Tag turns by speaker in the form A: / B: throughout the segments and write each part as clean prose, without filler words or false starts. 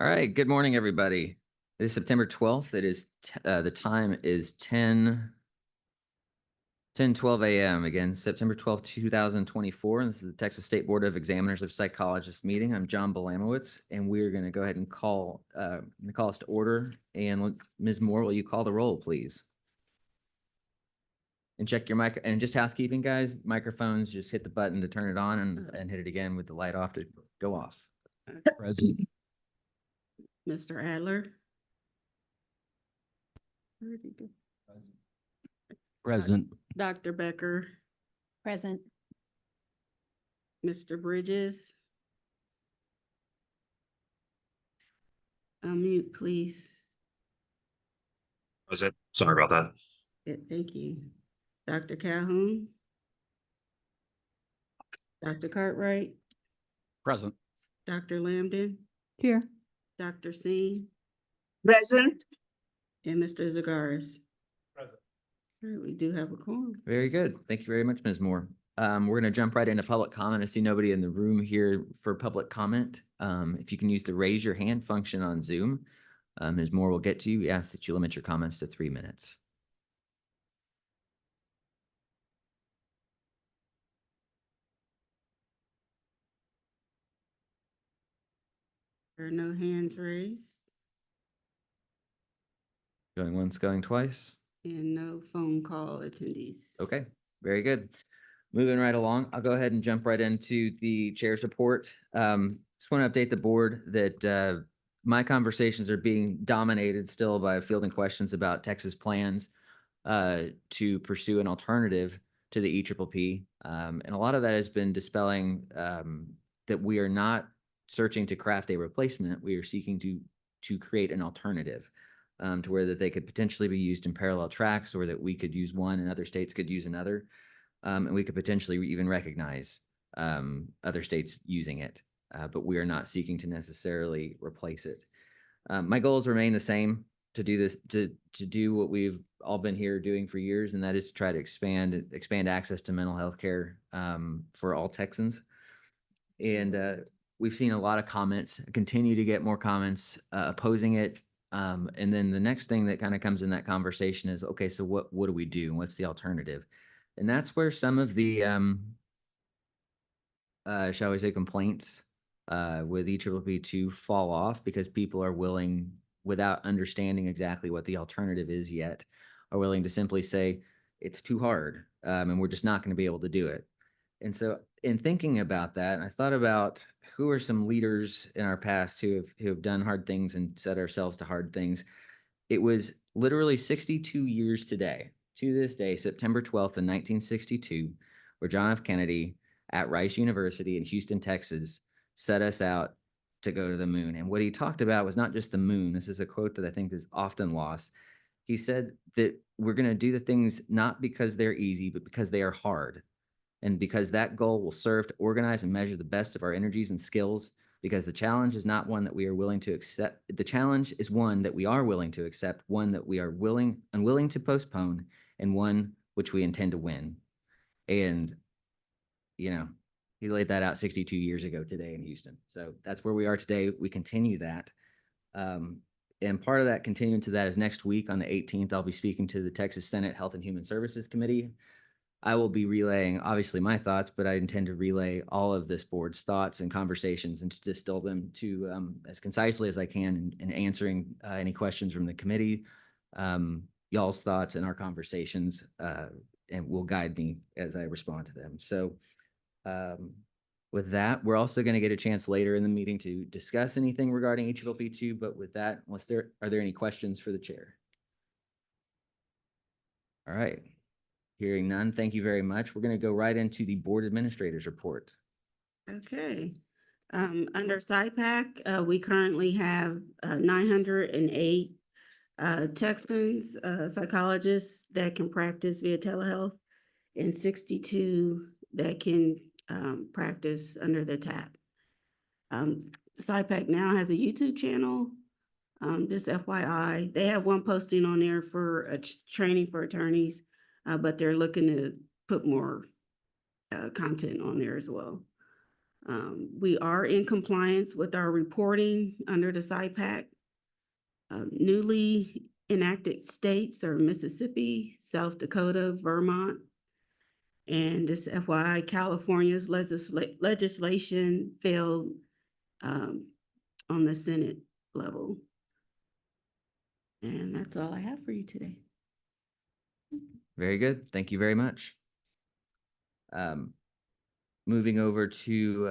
A: All right. Good morning, everybody. It is September 12th. It is the time is 10:12 a.m. Again, September 12th, 2024. And this is the Texas State Board of Examiners of Psychologists meeting. I'm John Belamowitz, and we're going to go ahead and call us to order. And Ms. Moore, will you call the roll, please? And check your mic, and just housekeeping, guys, microphones, just hit the button to turn it on and hit it again with the light off to go off.
B: Present. Mr. Adler. Where'd he go?
C: Present.
B: Dr. Becker.
D: Present.
B: Mr. Bridges. Unmute, please.
E: Present. Sorry about that.
B: Yeah, thank you. Dr. Calhoun. Dr. Cartwright.
C: Present.
B: Dr. Lambden.
D: Here.
B: Dr. Singh.
D: Present.
B: And Mr. Zagaris.
E: Present.
B: All right, we do have a quorum.
A: Very good. Thank you very much, Ms. Moore. We're going to jump right into public comment. I see nobody in the room here for public comment. If you can use the raise your hand function on Zoom, Ms. Moore will get to you. We ask that you limit your comments to 3 minutes.
B: There are no hands raised
A: Going once, going twice.
B: and no phone call attendees.
A: Okay, very good. Moving right along, I'll go ahead and jump right into the chair's report. Just want to update the board that my conversations are being dominated still by fielding questions about Texas plans to pursue an alternative to the EPPP. And a lot of that has been dispelling that we are not searching to craft a replacement. We are seeking to create an alternative to where that they could potentially be used in parallel tracks, or that we could use one and other states could use another. And we could potentially even recognize other states using it, but we are not seeking to necessarily replace it. My goals remain the same: to do this, to do what we've all been here doing for years, and that is to try to expand access to mental health care for all Texans. And we've seen a lot of comments, continue to get more comments opposing it. And then the next thing that kind of comes in that conversation is, okay, so what do we do? What's the alternative? And that's where some of the, shall we say, complaints with EPPP2 fall off, because people are willing, without understanding exactly what the alternative is yet, are willing to simply say, it's too hard, and we're just not going to be able to do it. And so in thinking about that, I thought about who are some leaders in our past who have done hard things and set ourselves to hard things. It was literally 62 years today, to this day, September 12th in 1962, where John F. Kennedy at Rice University in Houston, Texas, set us out to go to the moon. And what he talked about was not just the moon. This is a quote that I think is often lost. He said that we're going to do the things not because they're easy, but because they are hard. And because that goal will serve to organize and measure the best of our energies and skills, because the challenge is not one that we are willing to accept. The challenge is one that we are willing to accept, one that we are unwilling to postpone, and one which we intend to win. And, you know, he laid that out 62 years ago today in Houston. So that's where we are today. We continue that. And part of that, continuing to that, is next week on the 18th, I'll be speaking to the Texas Senate Health and Human Services Committee. I will be relaying, obviously, my thoughts, but I intend to relay all of this board's thoughts and conversations and to distill them to as concisely as I can, and answering any questions from the committee, y'all's thoughts and our conversations, and will guide me as I respond to them. So with that, we're also going to get a chance later in the meeting to discuss anything regarding EPPP2, but with that, are there any questions for the chair? All right. Hearing none, thank you very much. We're going to go right into the board administrator's report.
B: Okay. Under PSYPACT, we currently have 908 Texans, psychologists that can practice via telehealth, and 62 that can practice under the TAP. PSYPACT now has a YouTube channel. Just FYI, they have one posting on there for a training for attorneys, but they're looking to put more content on there as well. We are in compliance with our reporting under the PSYPACT. Newly enacted states are Mississippi, South Dakota, Vermont. And just FYI, California's legislation failed on the Senate level. And that's all I have for you today.
A: Very good. Thank you very much. Moving over to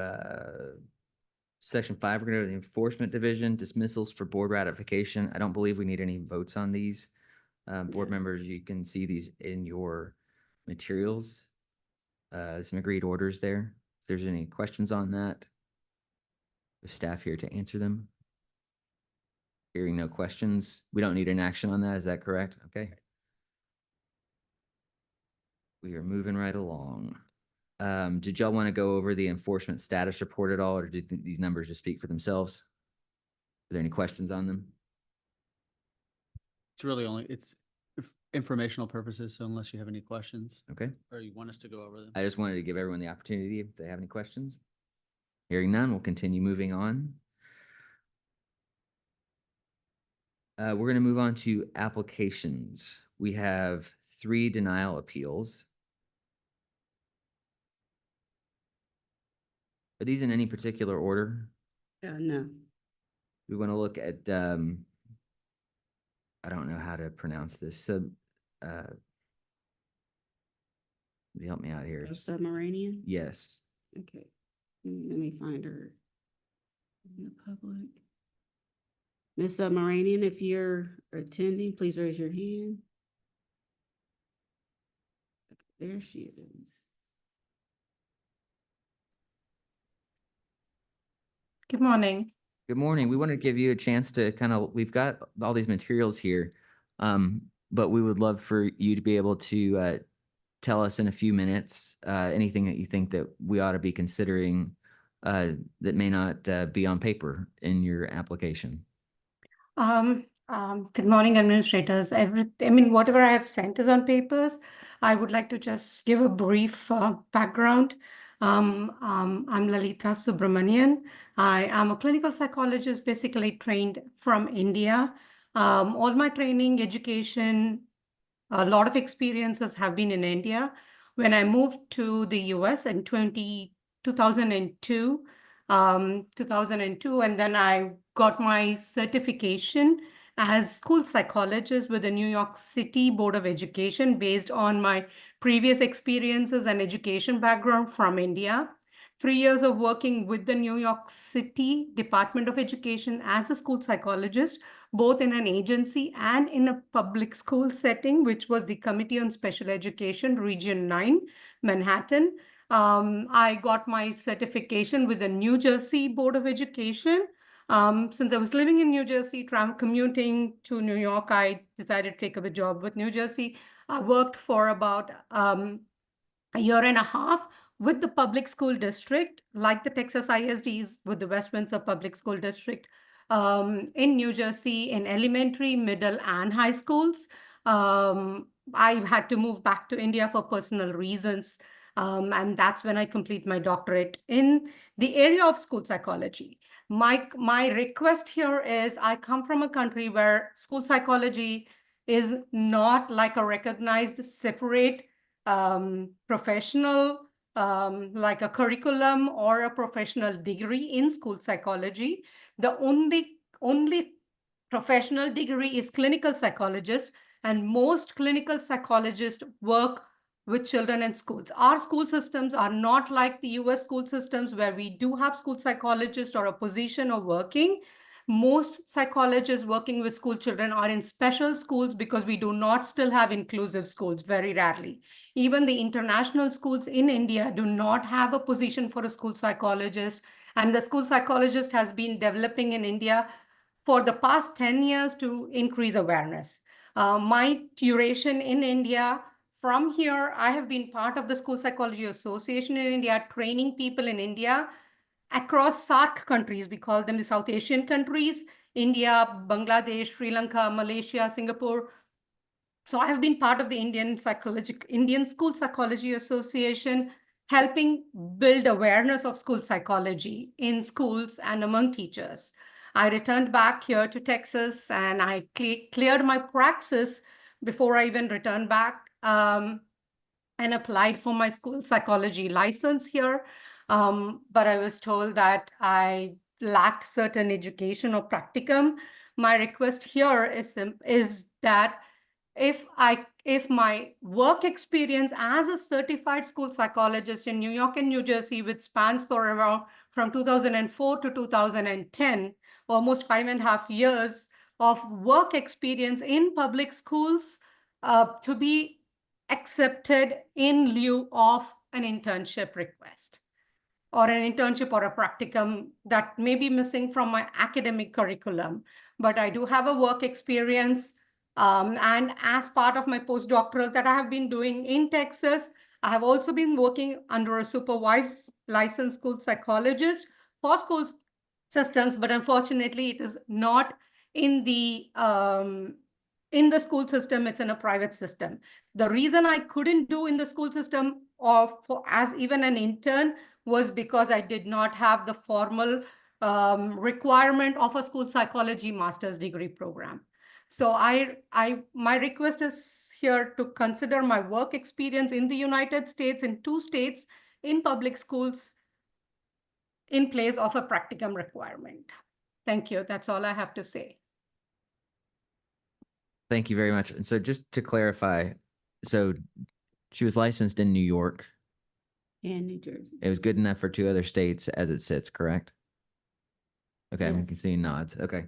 A: section 5, we're going to go to the Enforcement Division, dismissals for board ratification. I don't believe we need any votes on these. Board members, you can see these in your materials. Some agreed orders there. If there's any questions on that, there's staff here to answer them. Hearing no questions, we don't need an action on that. Is that correct? Okay. We are moving right along. Did y'all want to go over the enforcement status report at all, or do you think these numbers just speak for themselves? Are there any questions on them?
C: It's really only, it's informational purposes, so unless you have any questions,
A: Okay.
C: or you want us to go over them.
A: I just wanted to give everyone the opportunity if they have any questions. Hearing none, we'll continue moving on. We're going to move on to applications. We have 3 denial appeals. Are these in any particular order?
B: No.
A: We want to look at, I don't know how to pronounce this. Help me out here.
B: Submarinian?
A: Yes.
B: Okay. Let me find her in the public. Ms. Submarinian, if you're attending, please raise your hand. There she is.
E: Good morning.
A: Good morning. We want to give you a chance to we've got all these materials here, but we would love for you to be able to tell us in a few minutes anything that you think that we ought to be considering that may not be on paper in your application.
E: Good morning, administrators. Whatever I have sent is on papers. I would like to just give a brief background. I'm Lalita Subramanian. I am a clinical psychologist, basically trained from India. All my training, education, a lot of experiences have been in India. When I moved to the US in 2002, and then I got my certification as school psychologist with the New York City Board of Education based on my previous experiences and education background from India. 3 years of working with the New York City Department of Education as a school psychologist, both in an agency and in a public school setting, which was the Committee on Special Education, Region 9, Manhattan. I got my certification with the New Jersey Board of Education. Since I was living in New Jersey, commuting to New York, I decided to take up a job with New Jersey. I worked for about a year and a half with the public school district, like the Texas ISDs with the Westminster Public School District in New Jersey in elementary, middle, and high schools. I had to move back to India for personal reasons. And that's when I complete my doctorate in the area of school psychology. My request here is I come from a country where school psychology is not like a recognized separate professional, like a curriculum or a professional degree in school psychology. The only professional degree is clinical psychologist, and most clinical psychologists work with children in schools. Our school systems are not like the US school systems where we do have school psychologists or a position of working. Most psychologists working with school children are in special schools because we do not still have inclusive schools, very rarely. Even the international schools in India do not have a position for a school psychologist. And the school psychologist has been developing in India for the past 10 years to increase awareness. My duration in India, from here, I have been part of the School Psychology Association in India, training people in India across SAARC countries. We call them the South Asian countries, India, Bangladesh, Sri Lanka, Malaysia, Singapore. So I have been part of the Indian School Psychology Association helping build awareness of school psychology in schools and among teachers. I returned back here to Texas and I cleared my praxis before I even returned back and applied for my school psychology license here. But I was told that I lacked certain education or practicum. My request here is that if my work experience as a certified school psychologist in New York and New Jersey, which spans for around from 2004 to 2010, almost 5.5 years of work experience in public schools, to be accepted in lieu of an internship request or an internship or a practicum that may be missing from my academic curriculum. But I do have a work experience. And as part of my postdoctoral that I have been doing in Texas, I have also been working under a supervised licensed school psychologist for school systems, but unfortunately it is not in the school system, it's in a private system. The reason I couldn't do in the school system or as even an intern was because I did not have the formal requirement of a school psychology master's degree program. So my request is here to consider my work experience in the United States in 2 states in public schools in place of a practicum requirement. Thank you. That's all I have to say.
A: Thank you very much. And so just to clarify, so she was licensed in New York.
B: And New Jersey.
A: It was good enough for 2 other states as it sits, correct? Okay, I'm
B: Yes.
A: seeing nods. Okay.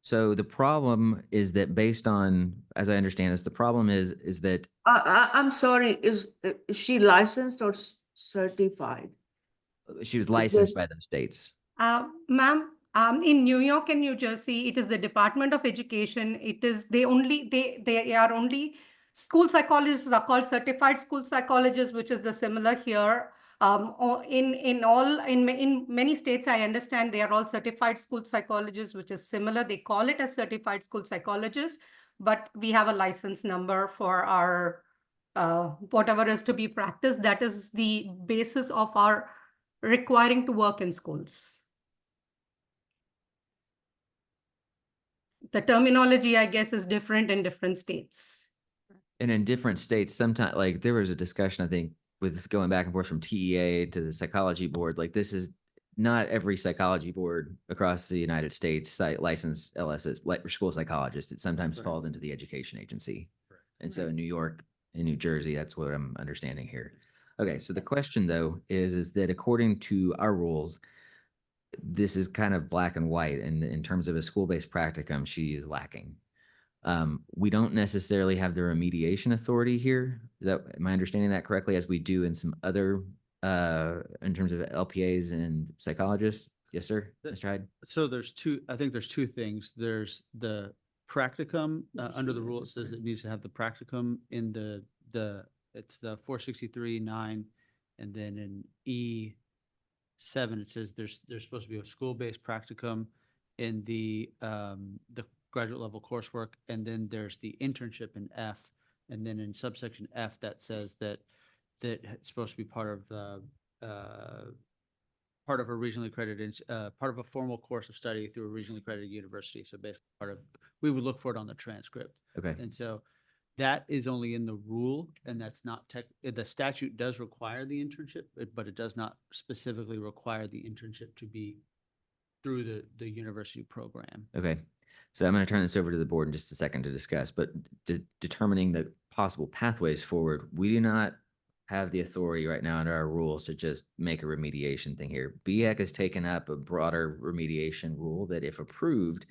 A: So the problem is that based on, as I understand this, the problem is that
D: I'm sorry, is she licensed or certified?
A: she was licensed by
D: Yes.
A: those states.
E: Ma'am, in New York and New Jersey, it is the Department of Education. It is they are only school psychologists are called certified school psychologists, which is the similar here. Or in many states, I understand they are all certified school psychologists, which is similar. They call it as certified school psychologists, but we have a license number for our whatever is to be practiced. That is the basis of our requiring to work in schools. The terminology, I guess, is different in different states.
A: And in different states, sometimes like there was a discussion, I think, with this going back and forth from TEA to the psychology board. Like this is not every psychology board across the United States licensed LSS, like school psychologist. It sometimes
C: Right.
A: falls into the education agency. And so in New York and New Jersey, that's what I'm understanding here. Okay, so the question though is that according to our rules, this is kind of black and white. And in terms of a school-based practicum, she is lacking. We don't necessarily have the remediation authority here. Am I understanding that correctly, as we do in some other, in terms of LPAs and psychologists? Yes, sir, Mr. Hyde?
C: So I think there's 2 things. There's the practicum, under the rule, it says it needs to have the practicum in it's the 463(9), and then in E7, it says there's supposed to be a school-based practicum in the graduate level coursework, and then there's the internship in F, and then in subsection F that says that it's supposed to be part of the part of a regionally accredited part of a formal course of study through a regionally accredited university. So basically we would look for it on the transcript.
A: Okay.
C: And so that is only in the rule, and that's not the statute does require the internship, but it does not specifically require the internship to be through the university program.
A: Okay. So I'm going to turn this over to the board in just a second to discuss, but determining the possible pathways forward, we do not have the authority right now under our rules to just make a remediation thing here. BHEC has taken up a broader remediation rule that if approved,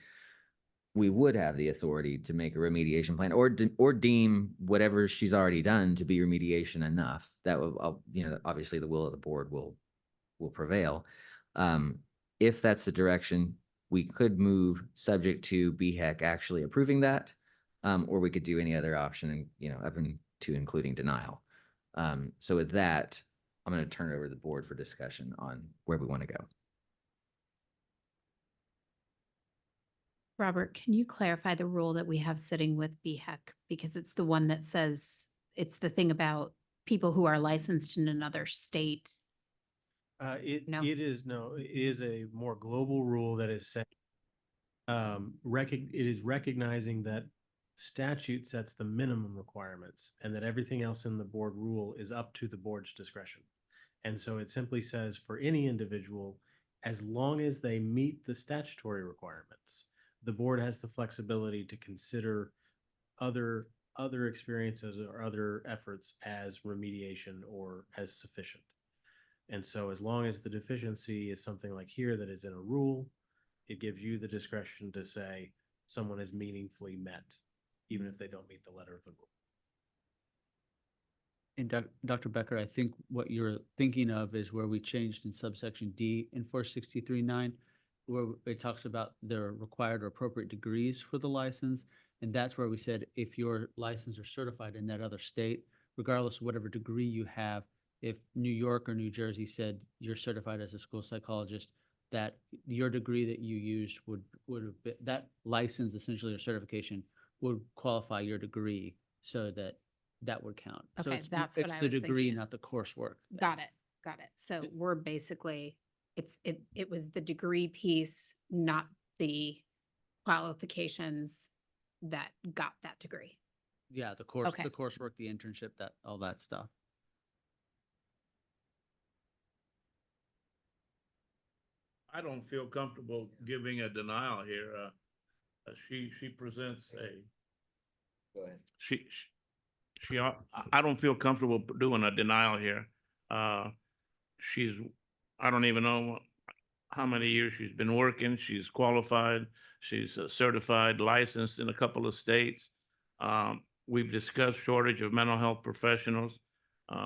A: we would have the authority to make a remediation plan or deem whatever she's already done to be remediation enough. That will, obviously the will of the board will prevail. If that's the direction, we could move subject to BHEC actually approving that, or we could do any other option, up to including denial. So with that, I'm going to turn it over to the board for discussion on where we want to go.
D: Robert, can you clarify the rule that we have sitting with BHEC? Because it's the one that says, it's the thing about
F: people who are licensed in another state? No.
G: It is a more global rule that is set. It is recognizing that statute sets the minimum requirements and that everything else in the board rule is up to the board's discretion. And so it simply says for any individual, as long as they meet the statutory requirements, the board has the flexibility to consider other experiences or other efforts as remediation or as sufficient. And so as long as the deficiency is something like here that is in a rule, it gives you the discretion to say someone is meaningfully met, even if they don't meet the letter of the rule.
C: And Dr. Becker, I think what you're thinking of is where we changed in subsection D in 463.9, where it talks about the required or appropriate degrees for the license. And that's where we said, if you're licensed or certified in that other state, regardless of whatever degree you have, if New York or New Jersey said you're certified as a school psychologist, that your degree that you used would have been, that license essentially or certification would qualify your degree so that would count. So
F: Okay, that's what I
C: It's
F: was
C: the degree,
F: thinking.
C: not the coursework.
F: Got it. Got it. So we're basically, it was the degree piece, not the qualifications that got that degree.
C: Yeah, the
F: Okay.
C: coursework, the internship, all that stuff.
H: I don't feel comfortable giving a denial here. She presents a.
A: Go ahead.
H: I don't feel comfortable doing a denial here. She's, I don't even know how many years she's been working. She's qualified. She's certified, licensed in a couple of states. We've discussed shortage of mental health professionals.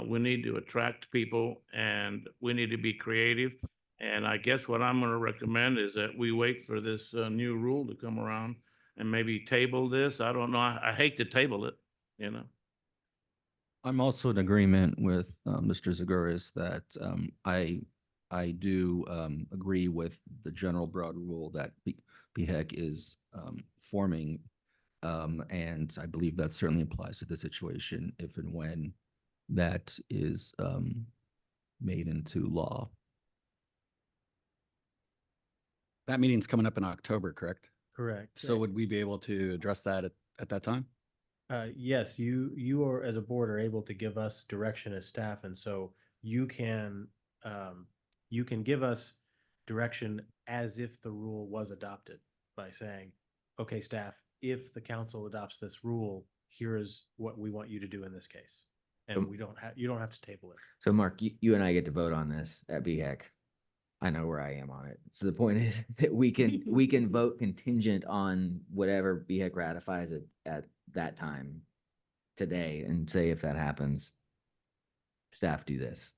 H: We need to attract people and we need to be creative. And I guess what I'm going to recommend is that we wait for this new rule to come around and maybe table this. I don't know. I hate to table it, you know.
I: I'm also in agreement with Mr. Zaguris that I do agree with the general broad rule that BHEC is forming. And I believe that certainly applies to the situation if and when that is made into law.
J: That meeting's coming up in October, correct?
G: Correct.
J: So would we be able to address that at that time?
G: Yes, you are, as a board, are able to give us direction as staff, and so you can give us direction as if the rule was adopted by saying, okay, staff, if the council adopts this rule, here is what we want you to do in this case. And you don't have to table it.
A: So Mark, you and I get to vote on this at BHEC. I know where I am on it. So the point is that we can vote contingent on whatever BHEC ratifies it at that time today and say if that happens, staff do this.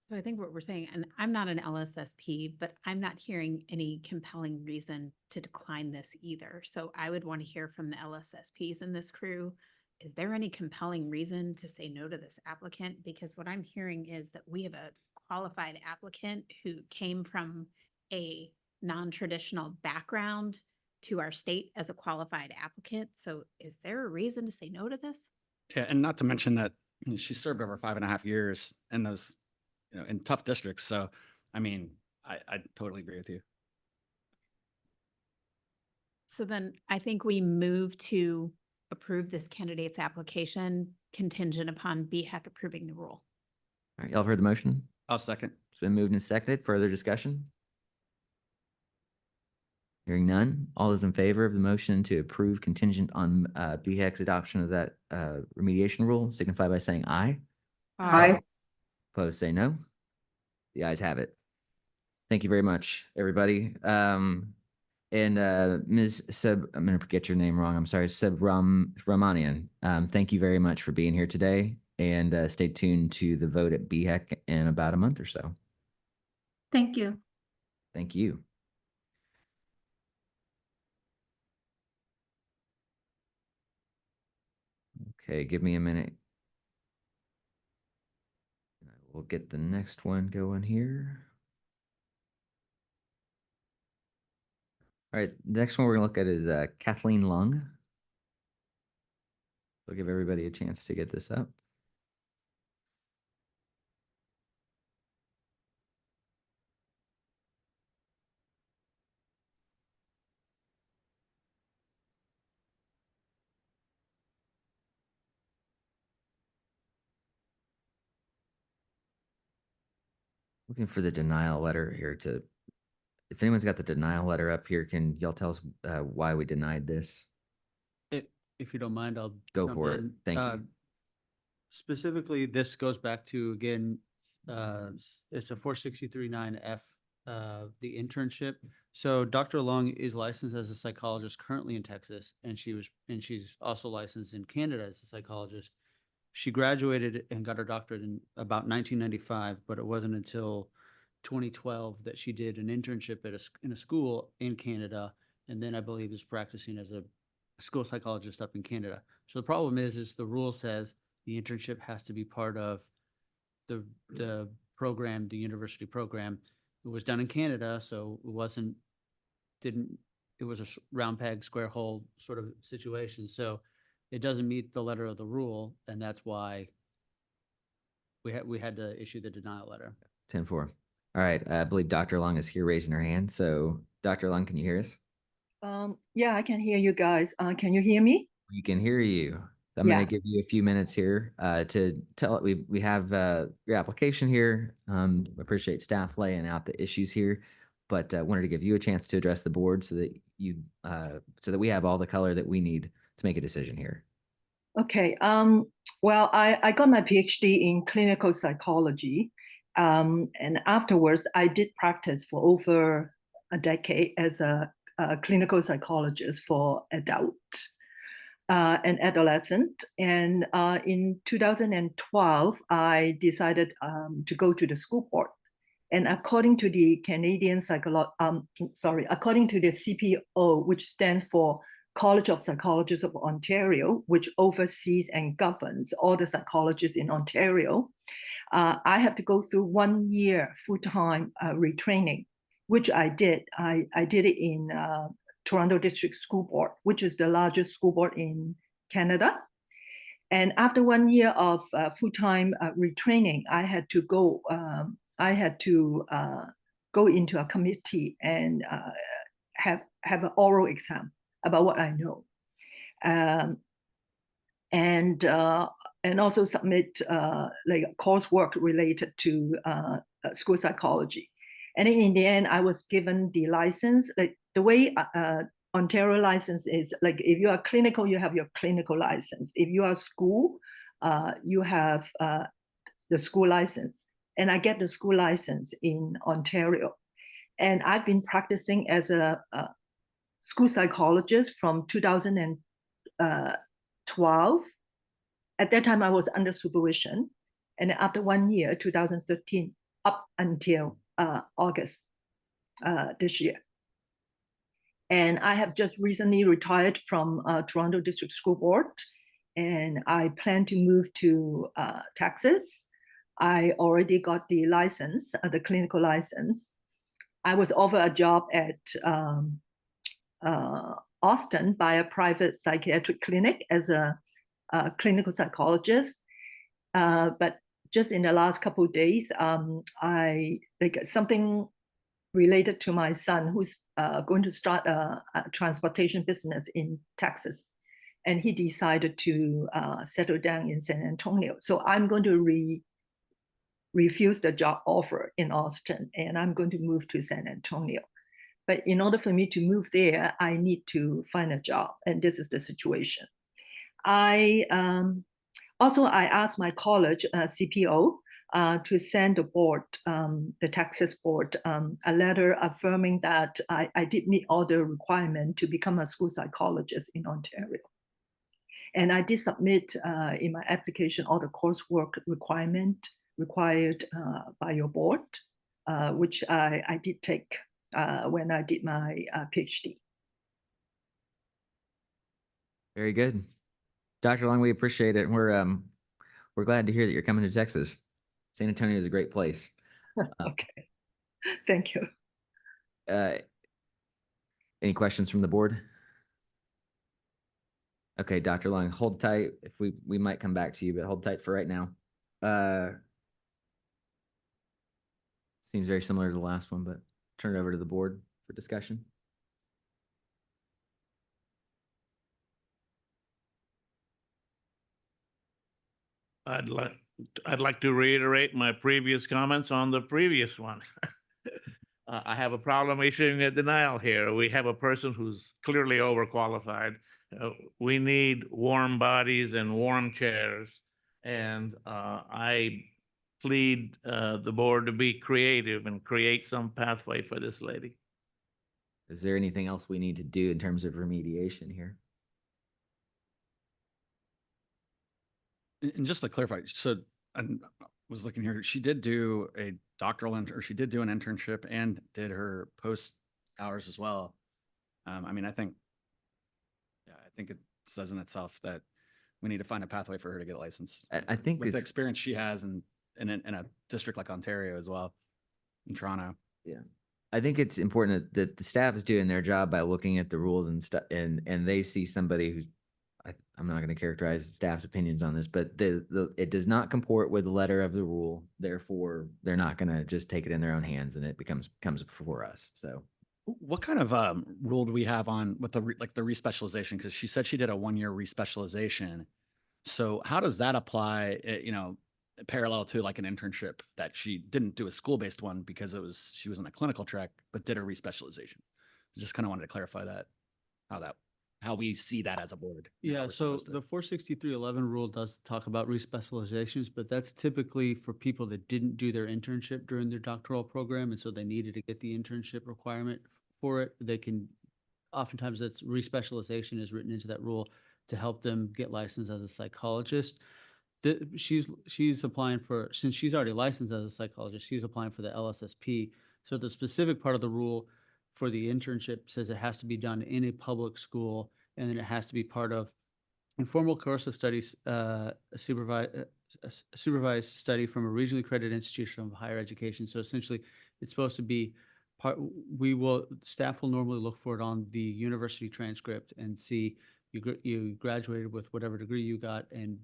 F: So I think what we're saying, and I'm not an LSSP, but I'm not hearing any compelling reason to decline this either. So I would want to hear from the LSSPs in this crew. Is there any compelling reason to say no to this applicant? Because what I'm hearing is that we have a qualified applicant who came from a non-traditional background to our state as a qualified applicant. So is there a reason to say no to this?
J: Yeah, and not to mention that she served over 5.5 years in those, in tough districts. So, I mean, I totally agree with you.
F: So then I think we move to approve this candidate's application contingent upon BHEC approving the rule.
A: All right, y'all have heard the motion?
J: I'll second.
A: It's been moved and seconded. Further discussion? Hearing none. All those in favor of the motion to approve contingent on BHEC's adoption of that remediation rule signify by saying aye.
D: Aye.
A: Opposed, say no. The ayes have it. Thank you very much, everybody. And Ms. Seb, I'm going to get your name wrong. I'm sorry, Ramanian. Thank you very much for being here today, and stay tuned to the vote at BHEC in about a month or so.
K: Thank you.
A: Thank you. Okay, give me a minute. We'll get the next one going here. All right, the next one we're gonna look at is Kathleen Lung. We'll give everybody a chance to get this up. Looking for the denial letter here to, if anyone's got the denial letter up here, can y'all tell us why we denied this?
C: If you don't mind, I'll
A: Go
C: jump
A: for it.
C: in.
A: Thank you.
C: Specifically, this goes back to, again, it's a 463-9F, the internship. So Dr. Long is licensed as a psychologist currently in Texas, and she's also licensed in Canada as a psychologist. She graduated and got her doctorate in about 1995, but it wasn't until 2012 that she did an internship in a school in Canada, and then I believe is practicing as a school psychologist up in Canada. So the problem is the rule says the internship has to be part of the program, the university program. It was done in Canada, so it was a round peg, square hole sort of situation. So it doesn't meet the letter of the rule, and that's why we had to issue the denial letter.
A: 10-4. All right, I believe Dr. Long is here raising her hand. So Dr. Long, can you hear us?
K: Yeah, I can hear you guys. Can you hear me?
A: We can hear you. I'm
K: Yeah.
A: going to give you a few minutes here to tell it. We have your application here. Appreciate staff laying out the issues here, but wanted to give you a chance to address the board so that we have all the color that we need to make a decision here.
K: Okay. Well, I got my PhD in clinical psychology. And afterwards, I did practice for over a decade as a clinical psychologist for adults and adolescent. And in 2012, I decided to go to the school board. And according to the according to the CPO, which stands for College of Psychologists of Ontario, which oversees and governs all the psychologists in Ontario, I have to go through 1 year full-time retraining, which I did. I did it in Toronto District School Board, which is the largest school board in Canada. And after 1 year of full-time retraining, I had to go. Go into a committee and have an oral exam about what I know, and also submit like coursework related to school psychology. And in the end, I was given the license. Like the way Ontario license is, like if you are clinical, you have your clinical license. If you are school, you have the school license. And I get the school license in Ontario. And I've been practicing as a school psychologist from 2012. At that time, I was under supervision. And after 1 year, 2013, up until August this year. And I have just recently retired from Toronto District School Board. And I plan to move to Texas. I already got the license, the clinical license. I was offered a job at Austin by a private psychiatric clinic as a clinical psychologist. But just in the last couple of days, I like something related to my son who's going to start a transportation business in Texas. And he decided to settle down in San Antonio. So I'm going to refuse the job offer in Austin, and I'm going to move to San Antonio. But in order for me to move there, I need to find a job, and this is the situation. I asked my college CPO to send the board, the Texas board, a letter affirming that I did meet all the requirements to become a school psychologist in Ontario. And I did submit in my application all the coursework requirement required by your board, which I did take when I did my PhD.
A: Very good. Dr. Long, we appreciate it. We're glad to hear that you're coming to Texas. San Antonio is a great place.
K: Okay, thank you.
A: Any questions from the board? Okay, Dr. Long, hold tight. If we might come back to you, but hold tight for right now. Seems very similar to the last one, but turn it over to the board for discussion.
H: I'd like to reiterate my previous comments on the previous one. I have a problem issuing a denial here. We have a person who's clearly overqualified. We need warm bodies and warm chairs. And I plead the board to be creative and create some pathway for this lady.
A: Is there anything else we need to do in terms of remediation here?
J: And just to clarify, so I was looking here, she did do a doctoral or she did do an internship and did her post hours as well. I mean, I think it says in itself that we need to find a pathway for her to get licensed.
A: I think
J: with the
A: it's,
J: experience she has in a district like Ontario as well, in Toronto.
A: yeah. I think it's important that the staff is doing their job by looking at the rules and stuff, and they see somebody who's, I'm not going to characterize staff's opinions on this, but it does not comport with the letter of the rule. Therefore, they're not going to just take it in their own hands, and it comes before us. So,
J: what kind of rule do we have on with the respecialization? Because she said she did a 1-year respecialization. So how does that apply? Parallel to like an internship that she didn't do a school-based one because she was in a clinical track, but did a respecialization. Just kind of wanted to clarify that, how we see that as a board.
C: Yeah, so the 46311 rule does talk about respecializations, but that's typically for people that didn't do their internship during their doctoral program, and so they needed to get the internship requirement for it. They can, oftentimes that's respecialization is written into that rule to help them get licensed as a psychologist. She's applying for, since she's already licensed as a psychologist, she's applying for the LSSP. So the specific part of the rule for the internship says it has to be done in a public school, and then it has to be part of informal course of studies, a supervised study from a regionally accredited institution of higher education. So essentially, it's supposed to be staff will normally look for it on the university transcript and see you graduated with whatever degree you got, and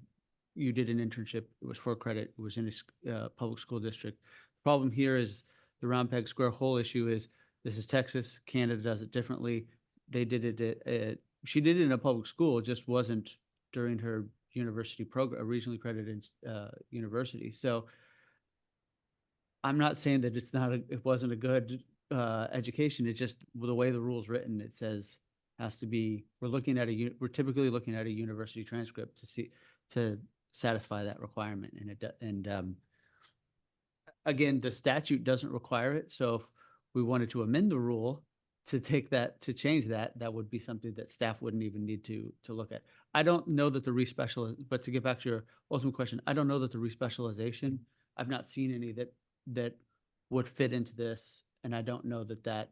C: you did an internship. It was for credit. It was in a public school district. The problem here is the round peg square hole issue is this is Texas. Canada does it differently. They did it she did it in a public school. It just wasn't during her university program, a regionally accredited university. So I'm not saying that it wasn't a good education. It's just the way the rule's written. It says has to be. We're typically looking at a university transcript to satisfy that requirement, and again, the statute doesn't require it. So if we wanted to amend the rule to change that would be something that staff wouldn't even need to look at. I don't know that but to get back to your ultimate question, I don't know that the respecialization, I've not seen any that would fit into this, and I don't know that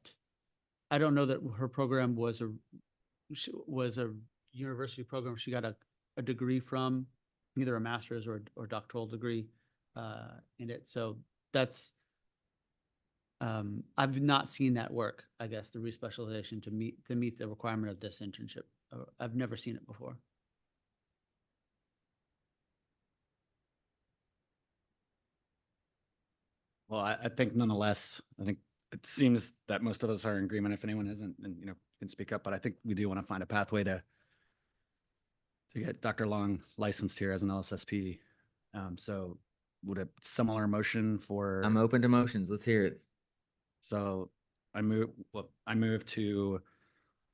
C: her program was a university program. She got a degree from, either a master's or doctoral degree in it. So that's, I've not seen that work, I guess, the respecialization to meet the requirement of this internship. I've never seen it before.
J: Well, I think nonetheless, I think it seems that most of us are in agreement. If anyone isn't, then can speak up. But I think we do want to find a pathway to get Dr. Long licensed here as an LSSP. So would a similar motion for?
A: I'm open to motions. Let's hear it.
J: So I move to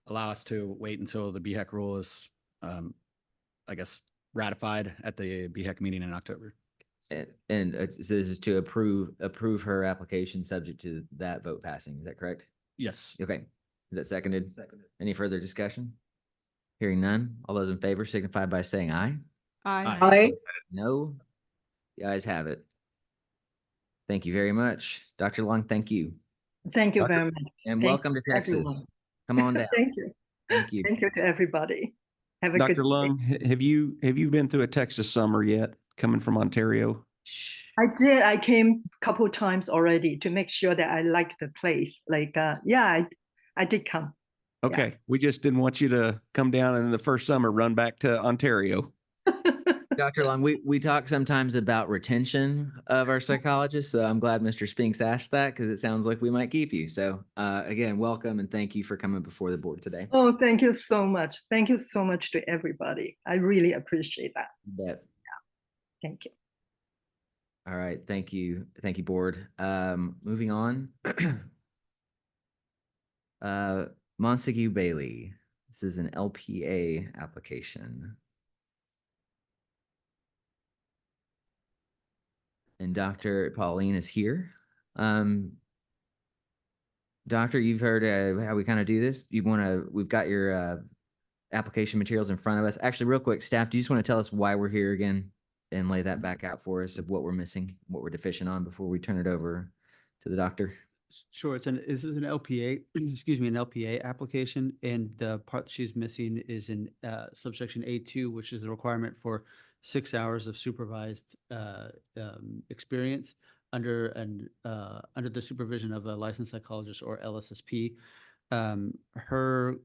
J: allow us to wait until the BHEC rule is, I guess, ratified at the BHEC meeting in October.
A: And so this is to approve her application subject to that vote passing. Is that correct?
J: Yes.
A: Okay. Is that seconded? Seconded. Any further discussion? Hearing none. All those in favor signify by saying aye.
D: Aye.
A: No. The ayes have it. Thank you very much. Dr. Long, thank you.
K: Thank you very much.
A: And
K: Thank
A: welcome to Texas.
K: everyone.
A: Come on down.
K: Thank you.
A: Thank you.
K: Thank you to everybody. Have a good
L: Dr. Lung, have you been through a Texas summer yet, coming from Ontario?
K: I did. I came a couple times already to make sure that I like the place. I did come.
L: Okay, we just didn't want you to come down and in the first summer run back to Ontario.
A: Dr. Long, we talk sometimes about retention of our psychologists. So I'm glad Mr. Spinks asked that because it sounds like we might keep you. So again, welcome and thank you for coming before the board today.
K: Oh, thank you so much. Thank you so much to everybody. I really appreciate that.
A: You bet.
K: Thank you.
A: All right. Thank you. Thank you, board. Moving on. Montague Bailey. This is an LPA application. And Dr. Pauline is here. Doctor, you've heard how we kind of do this. We've got your application materials in front of us. Actually, real quick, staff, do you just want to tell us why we're here again and lay that back out for us of what we're missing, what we're deficient on before we turn it over to the doctor?
C: Sure, this is an LPA, excuse me, an LPA application, and the part she's missing is in subsection A2, which is the requirement for 6 hours of supervised experience under the supervision of a licensed psychologist or LSSP. Her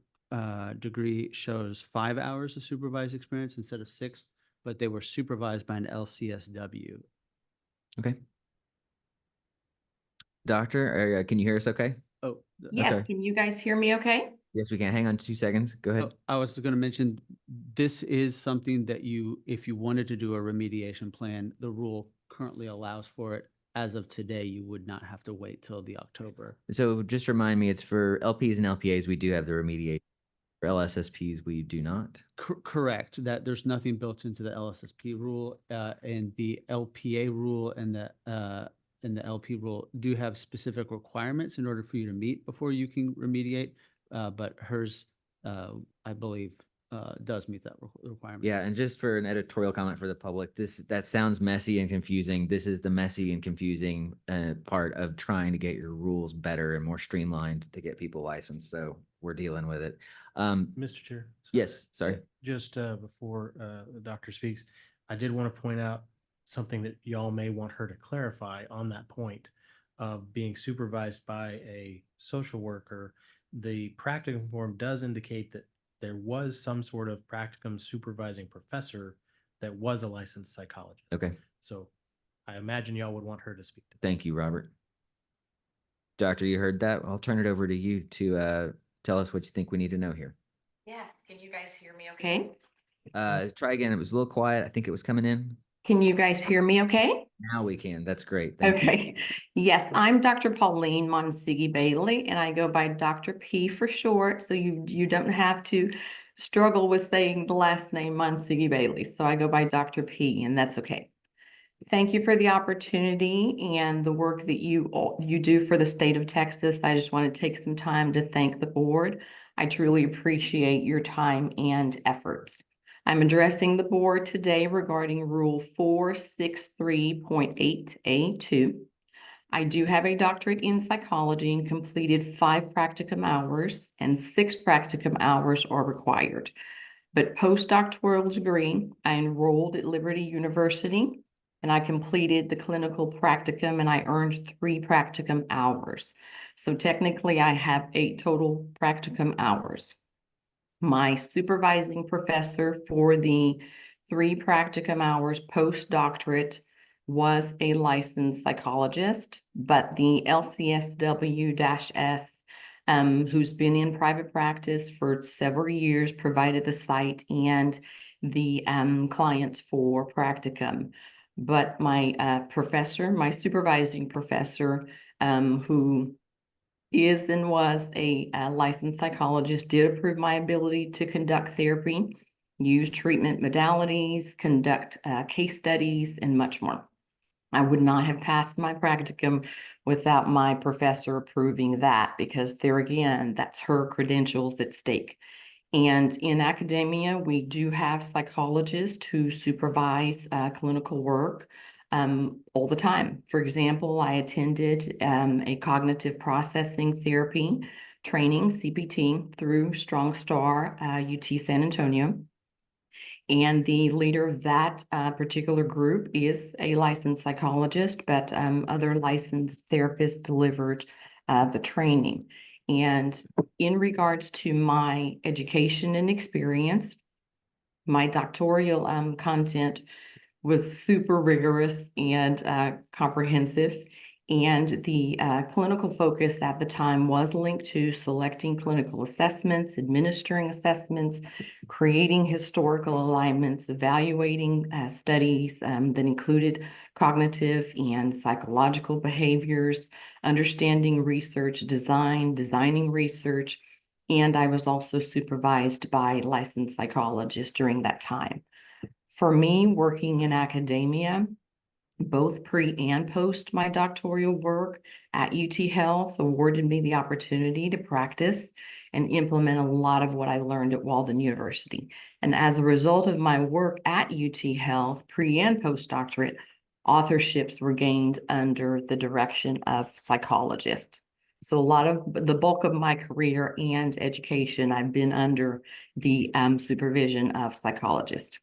C: degree shows 5 hours of supervised experience instead of 6, but they were supervised by an LCSW.
A: Okay. Doctor, can you hear us okay?
C: Oh,
M: Yes,
A: Okay.
M: can you guys hear me okay?
A: Yes, we can. Hang on 2 seconds. Go ahead.
C: I was going to mention, this is something that if you wanted to do a remediation plan, the rule currently allows for it. As of today, you would not have to wait till the October.
A: So just remind me, it's for LPs and LPAs, we do have the remediation. For LSSPs, we do not.
C: Correct, that there's nothing built into the LSSP rule, and the LPA rule and the LP rule do have specific requirements in order for you to meet before you can remediate. But hers, I believe, does meet that requirement.
A: Yeah, and just for an editorial comment for the public, that sounds messy and confusing. This is the messy and confusing part of trying to get your rules better and more streamlined to get people licensed. So we're dealing with it.
G: Mr. Chair.
A: Yes, sorry.
G: Just before the doctor speaks, I did want to point out something that y'all may want her to clarify on that point of being supervised by a social worker. The practicum form does indicate that there was some sort of practicum supervising professor that was a licensed psychologist.
A: Okay.
G: So I imagine y'all would want her to speak to that.
A: Thank you, Robert. Doctor, you heard that? I'll turn it over to you to tell us what you think we need to know here.
M: Yes, can you guys hear me okay?
A: Try again. It was a little quiet. I think it was coming in.
M: Can you guys hear me okay?
A: Now we can. That's great. Thank you.
M: Okay. Yes, I'm Dr. Pauline Montague Bailey, and I go by Dr. P for short, so you don't have to struggle with saying the last name Montague Bailey. So I go by Dr. P, and that's okay. Thank you for the opportunity and the work that you do for the state of Texas. I just want to take some time to thank the board. I truly appreciate your time and efforts. I'm addressing the board today regarding Rule 463.8A2. I do have a doctorate in psychology and completed 5 practicum hours, and 6 practicum hours are required. But postdoctoral degree, I enrolled at Liberty University, and I completed the clinical practicum, and I earned 3 practicum hours. So technically, I have 8 total practicum hours. My supervising professor for the 3 practicum hours postdoctorate was a licensed psychologist, but the LCSW-S, who's been in private practice for several years, provided the site and the clients for practicum. But my professor, my supervising professor, who is and was a licensed psychologist, did approve my ability to conduct therapy, use treatment modalities, conduct case studies, and much more. I would not have passed my practicum without my professor approving that, because there again, that's her credentials at stake. And in academia, we do have psychologists who supervise clinical work all the time. For example, I attended a cognitive processing therapy training, CPT, through Strong Star UT San Antonio. And the leader of that particular group is a licensed psychologist, but other licensed therapists delivered the training. And in regards to my education and experience, my doctoral content was super rigorous and comprehensive. And the clinical focus at the time was linked to selecting clinical assessments, administering assessments, creating historical alignments, evaluating studies that included cognitive and psychological behaviors, understanding research design, designing research, and I was also supervised by licensed psychologists during that time. For me, working in academia, both pre and post my doctoral work at UT Health awarded me the opportunity to practice and implement a lot of what I learned at Walden University. And as a result of my work at UT Health, pre and postdoctorate, authorships were gained under the direction of psychologists. So a lot of the bulk of my career and education, I've been under the supervision of psychologists.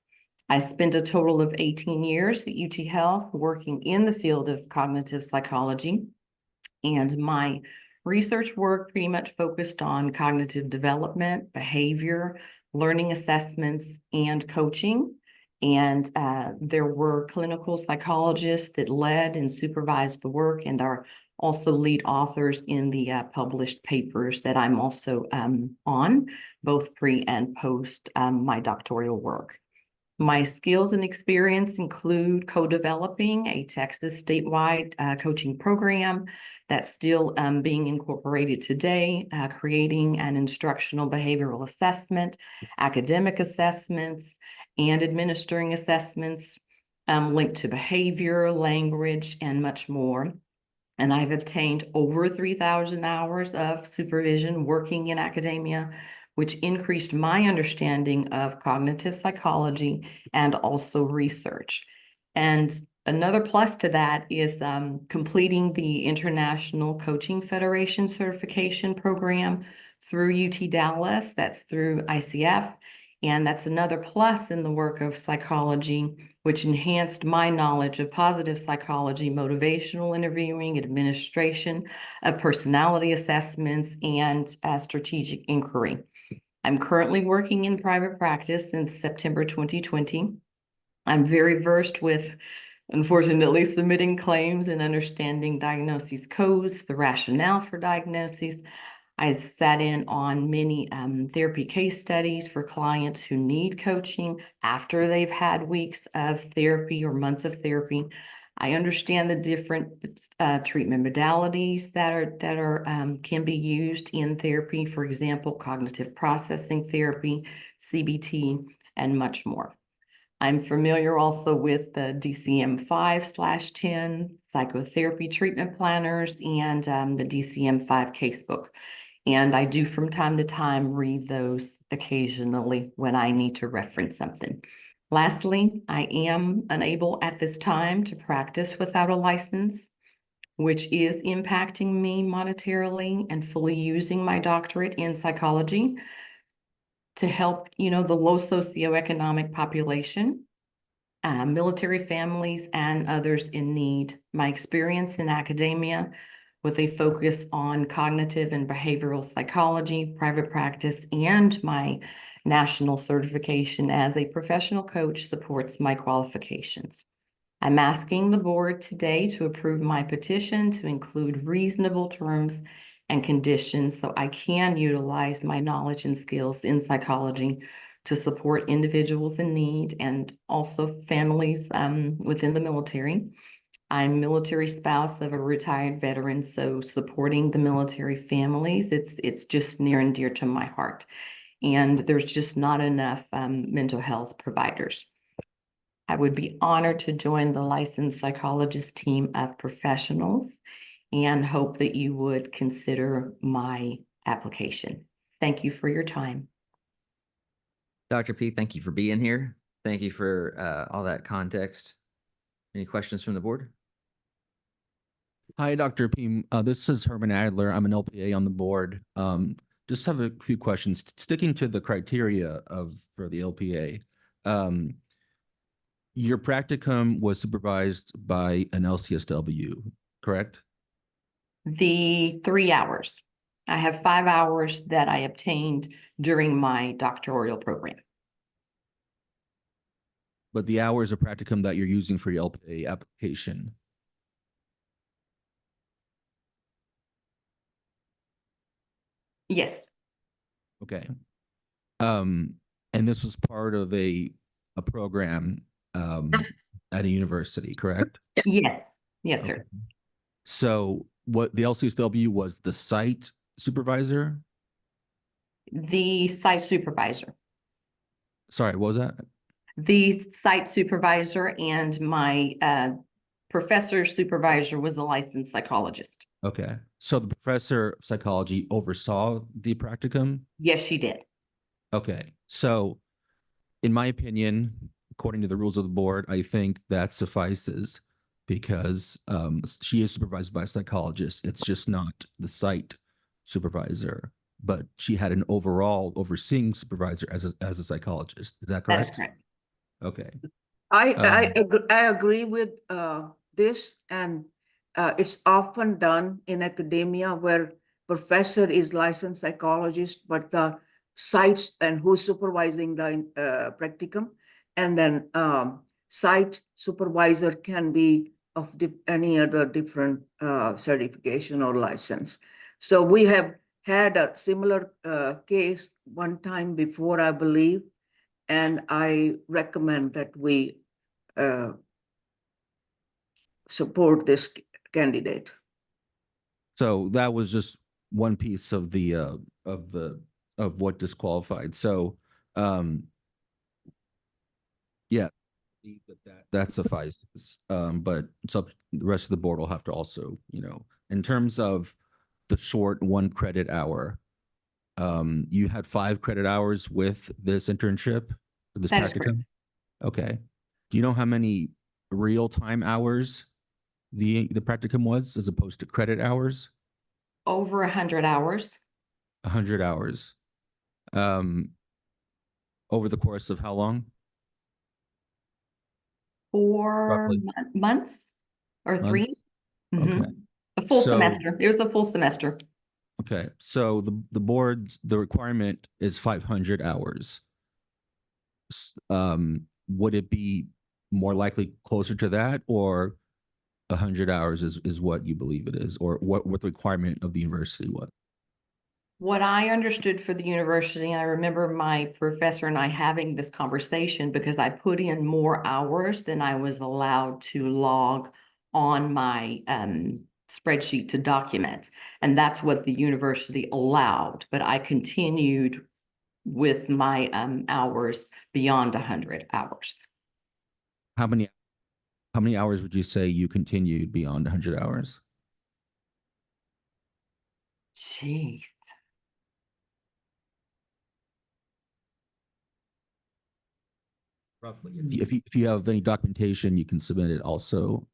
M: I spent a total of 18 years at UT Health working in the field of cognitive psychology, and my research work pretty much focused on cognitive development, behavior, learning assessments, and coaching. And there were clinical psychologists that led and supervised the work and are also lead authors in the published papers that I'm also on, both pre and post my doctoral work. My skills and experience include co-developing a Texas statewide coaching program that's still being incorporated today, creating an instructional behavioral assessment, academic assessments, and administering assessments linked to behavior, language, and much more. And I've obtained over 3,000 hours of supervision working in academia, which increased my understanding of cognitive psychology and also research. And another plus to that is completing the International Coaching Federation certification program through UT Dallas. That's through ICF. And that's another plus in the work of psychology, which enhanced my knowledge of positive psychology, motivational interviewing, administration of personality assessments, and strategic inquiry. I'm currently working in private practice since September 2020. I'm very versed with, unfortunately, submitting claims and understanding diagnosis codes, the rationale for diagnoses. I sat in on many therapy case studies for clients who need coaching after they've had weeks of therapy or months of therapy. I understand the different treatment modalities that can be used in therapy, for example, cognitive processing therapy, CBT, and much more. I'm familiar also with the DCM-5/10 psychotherapy treatment planners and the DCM-5 casebook. And I do from time to time read those occasionally when I need to reference something. Lastly, I am unable at this time to practice without a license, which is impacting me monetarily, and fully using my doctorate in psychology to help, the low socioeconomic population, military families, and others in need. My experience in academia with a focus on cognitive and behavioral psychology, private practice, and my national certification as a professional coach supports my qualifications. I'm asking the board today to approve my petition to include reasonable terms and conditions so I can utilize my knowledge and skills in psychology to support individuals in need and also families within the military. I'm military spouse of a retired veteran, so supporting the military families, it's just near and dear to my heart. And there's just not enough mental health providers. I would be honored to join the licensed psychologist team of professionals and hope that you would consider my application. Thank you for your time.
A: Dr. P, thank you for being here. Thank you for all that context. Any questions from the board?
I: Hi, Dr. P. This is Herman Adler. I'm an LPA on the board. Just have a few questions. Sticking to the criteria for the LPA, your practicum was supervised by an LCSW, correct?
M: The 3 hours. I have 5 hours that I obtained during my doctoral program.
I: But the hours of practicum that you're using for your LPA application,
M: Yes,
I: okay. And this was part of a program at a university, correct?
M: yes, yes,
I: Okay.
M: sir.
I: So what the LCSW was the site supervisor?
M: The site supervisor.
I: Sorry, what was that?
M: The site supervisor and my professor supervisor was a licensed psychologist.
I: Okay. So the professor of psychology oversaw the practicum?
M: Yes, she did.
I: Okay. So in my opinion, according to the rules of the board, I think that suffices because she is supervised by a psychologist. It's just not the site supervisor, but she had an overall overseeing supervisor as a psychologist. Is that correct?
M: That is correct.
I: Okay.
D: I agree with this, and it's often done in academia where professor is licensed psychologist, but the sites and who's supervising the practicum, and then site supervisor can be of any other different certification or license. So we have had a similar case one time before, I believe, and I recommend that we support this candidate.
I: So that was just one piece of the of what disqualified. So yeah, that suffices. But so the rest of the board will have to also, in terms of the short 1 credit hour, you had 5 credit hours with this internship, this
M: That is
I: practicum?
M: correct.
I: Okay. Do you know how many real-time hours the practicum was as opposed to credit hours?
M: Over 100 hours.
I: 100 hours. Over the course of how long?
M: 4
I: Roughly.
M: months or 3.
I: Months?
M: Mhm.
I: Okay.
M: A full
I: So-
M: semester. It was a full semester.
I: Okay, so the requirement is 500 hours. Would it be more likely closer to that, or 100 hours is what you believe it is, or what the requirement of the university was?
M: What I understood for the university, and I remember my professor and I having this conversation because I put in more hours than I was allowed to log on my spreadsheet to document. And that's what the university allowed, but I continued with my hours beyond 100 hours.
I: How many hours would you say you continued beyond 100 hours?
M: Jeez.
I: Roughly. If you have any documentation, you can submit it also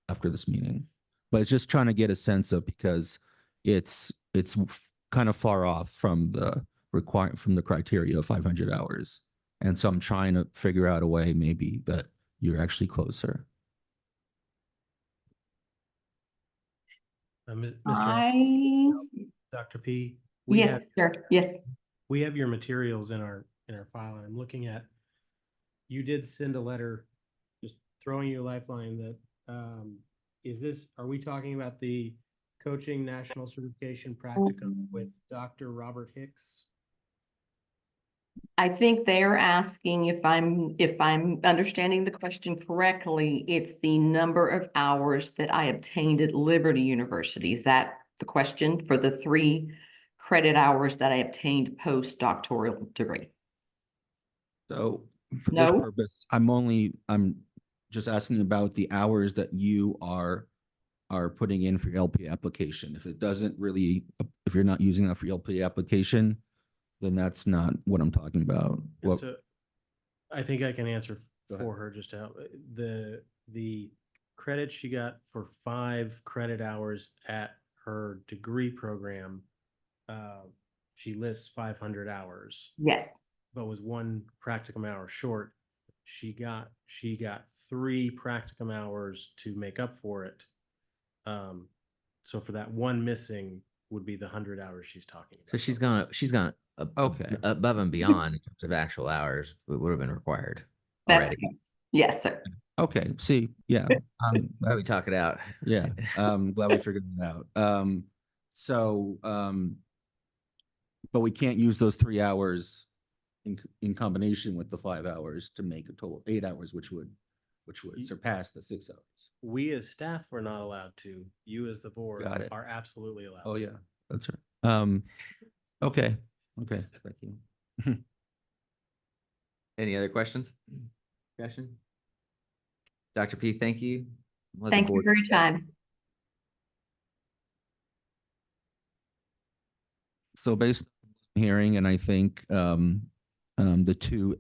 I: after this meeting. But it's just trying to get a sense of, because it's kind of far off from the criteria of 500 hours. And so I'm trying to figure out a way maybe that you're actually closer.
G: Mr. Dr. P.
M: Yes, sir. Yes.
G: We have your materials in our file, and I'm looking at, you did send a letter just throwing you a lifeline that, are we talking about the coaching national certification practicum with Dr. Robert Hicks?
M: I think they're asking if I'm understanding the question correctly, it's the number of hours that I obtained at Liberty University. Is that the question for the 3 credit hours that I obtained post-doctoral degree?
I: So for this
M: No.
I: purpose, I'm just asking about the hours that you are putting in for your LPA application. If it doesn't really, if you're not using that for your LPA application, then that's not what I'm talking about. Well,
G: So I think I can answer
I: Go ahead.
G: for her just to help. The credit she got for 5 credit hours at her degree program, she lists 500 hours,
M: Yes.
G: but was 1 practicum hour short. She got 3 practicum hours to make up for it. So for that 1 missing would be the 100 hours she's talking about.
A: So she's gone
I: Okay.
A: above and beyond in terms of actual hours that would have been required
M: That's
A: already.
M: correct. Yes, sir.
I: Okay, see, yeah,
A: Let me talk it out.
I: yeah, glad we figured it out. So, but we can't use those 3 hours in combination with the 5 hours to make a total of 8 hours, which would surpass the 6 hours.
G: We as staff are not allowed to. You as the board
I: Got it.
G: are absolutely allowed.
I: Oh, yeah, that's right. Okay, thank you.
A: Any other questions? Discussion? Dr. P, thank you. Let the
M: Thank you
A: board
M: for your
A: discuss
M: time.
A: this.
I: So based on hearing, and I think the two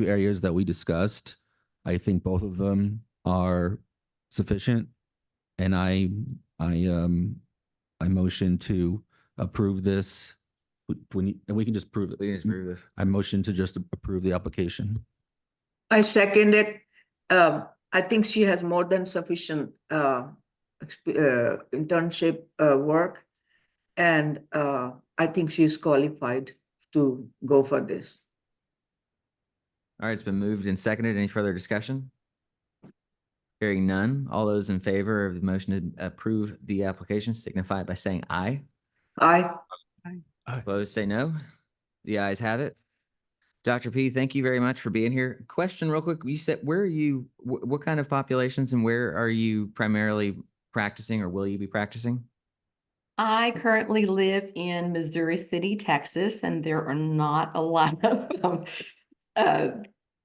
I: areas that we discussed, I think both of them are sufficient, and I motion to approve this. And we can just prove it.
A: We can just prove this.
I: I motion to just approve the application.
D: I second it. I think she has more than sufficient internship work. And I think she's qualified to go for this.
A: All right, it's been moved and seconded. Any further discussion? Hearing none, all those in favor of the motion to approve the application signify by saying aye.
D: Aye.
A: Opposed, say no. The ayes have it. Dr. P, thank you very much for being here. Question real quick. You said, where are you, what kind of populations and where are you primarily practicing or will you be practicing?
M: I currently live in Missouri City, Texas, and there are not a lot of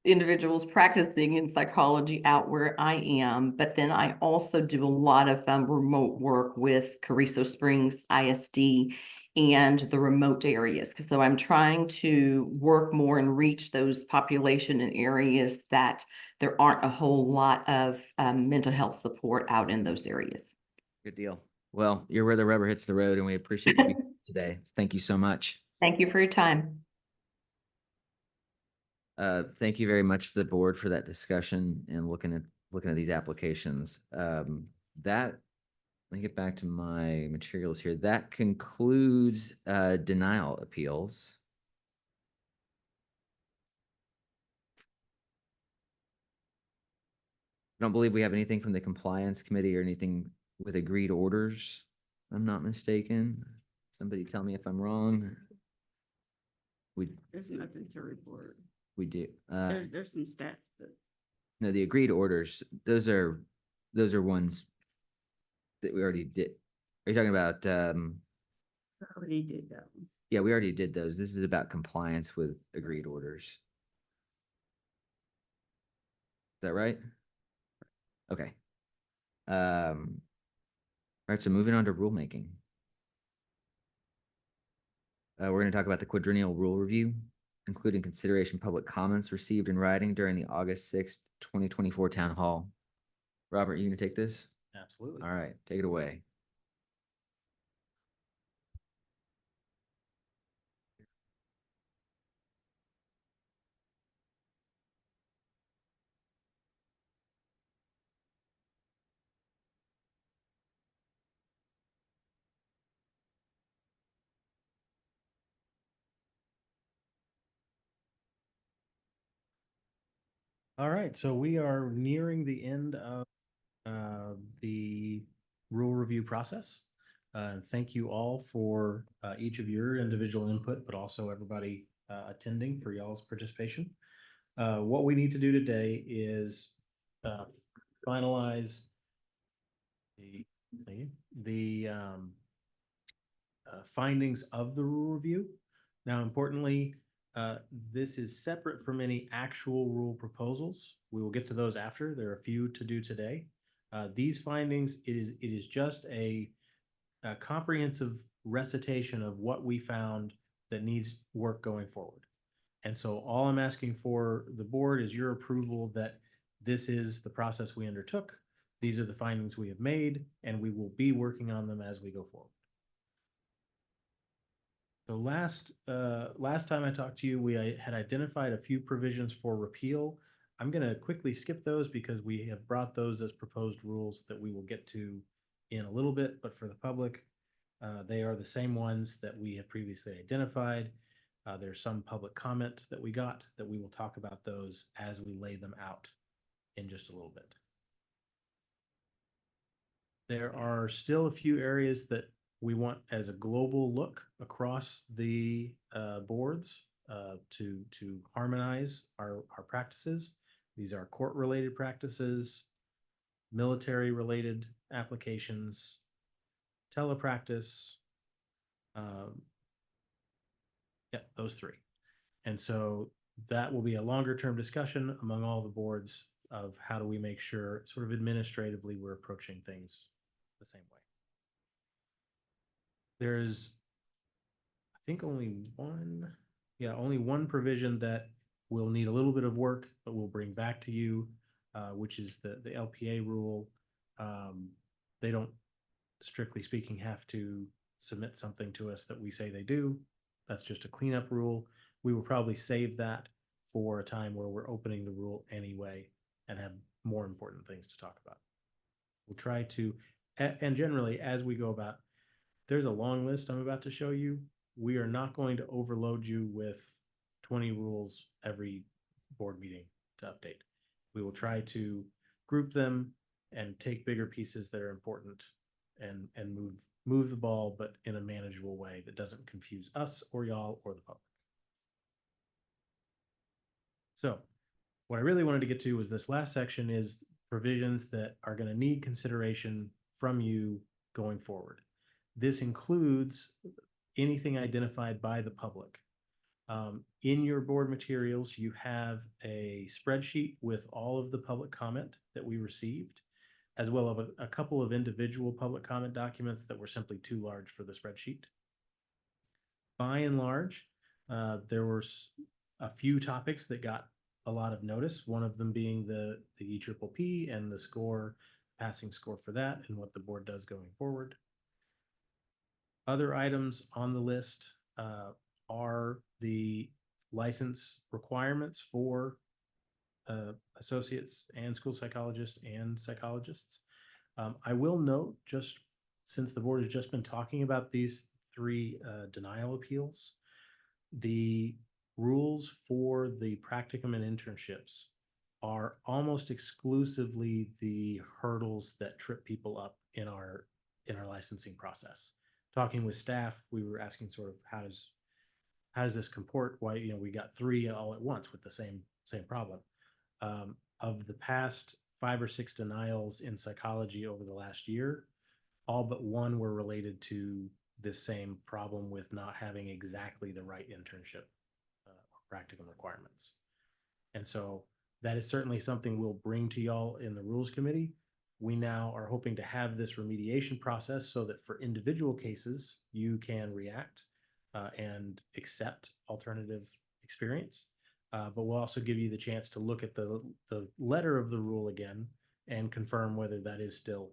M: individuals practicing in psychology out where I am. But then I also do a lot of remote work with Carrizo Springs ISD and the remote areas. So I'm trying to work more and reach those population and areas that there aren't a whole lot of mental health support out in those areas.
A: Good deal. Well, you're where the rubber hits the road and we appreciate you being here today. Thank you so much.
M: Thank you for your time.
A: Thank you very much to the board for that discussion and looking at these applications. Let me get back to my materials here. That concludes denial appeals. I don't believe we have anything from the compliance committee or anything with agreed orders. If I'm not mistaken. Somebody tell me if I'm wrong.
B: There's nothing to report.
A: We do.
B: There's some stats, but
A: No, the agreed orders, those are ones that we already did. Are you talking about,
B: I already did that one.
A: yeah, we already did those. This is about compliance with agreed orders. Is that right? Okay. All right, so moving on to rulemaking. We're going to talk about the quadrennial rule review, including consideration public comments received in writing during the August 6th, 2024 town hall. Robert, you going to take this?
G: Absolutely.
A: All right, take it away.
G: All right, so we are nearing the end of the rule review process. Thank you all for each of your individual input, but also everybody attending for y'all's participation. What we need to do today is finalize the findings of the rule review. Now, importantly, this is separate from any actual rule proposals. We will get to those after. There are a few to do today. These findings, it is just a comprehensive recitation of what we found that needs work going forward. And so all I'm asking for the board is your approval that this is the process we undertook. These are the findings we have made, and we will be working on them as we go forward. So last time I talked to you, we had identified a few provisions for repeal. I'm going to quickly skip those because we have brought those as proposed rules that we will get to in a little bit. But for the public, They are the same ones that we have previously identified. There's some public comment that we got that we will talk about those as we lay them out in just a little bit. There are still a few areas that we want as a global look across the boards to harmonize our practices. These are court-related practices, military-related applications, telepractice. Yeah, those three. And so that will be a longer-term discussion among all the boards of how do we make sure sort of administratively we're approaching things the same way. There's, I think only one provision that will need a little bit of work, but we'll bring back to you, which is the LPA rule. They don't, strictly speaking, have to submit something to us that we say they do. That's just a cleanup rule. We will probably save that for a time where we're opening the rule anyway and have more important things to talk about. We'll try to, and generally as we go about, there's a long list I'm about to show you. We are not going to overload you with 20 rules every board meeting to update. We will try to group them and take bigger pieces that are important and move the ball, but in a manageable way that doesn't confuse us or y'all or the public. So what I really wanted to get to was this last section is provisions that are going to need consideration from you going forward. This includes anything identified by the public. In your board materials, you have a spreadsheet with all of the public comment that we received, as well as a couple of individual public comment documents that were simply too large for the spreadsheet. By and large, there were a few topics that got a lot of notice, one of them being the EPPP and the score, passing score for that, and what the board does going forward. Other items on the list are the license requirements for associates and school psychologists and psychologists. I will note, just since the board has just been talking about these three denial appeals, the rules for the practicum and internships are almost exclusively the hurdles that trip people up in our licensing process. Talking with staff, we were asking sort of how does this comport? Why, we got three all at once with the same problem. Of the past 5 or 6 denials in psychology over the last year, all but one were related to this same problem with not having exactly the right internship practicum requirements. And so that is certainly something we'll bring to y'all in the rules committee. We now are hoping to have this remediation process so that for individual cases, you can react and accept alternative experience. But we'll also give you the chance to look at the letter of the rule again and confirm whether that is still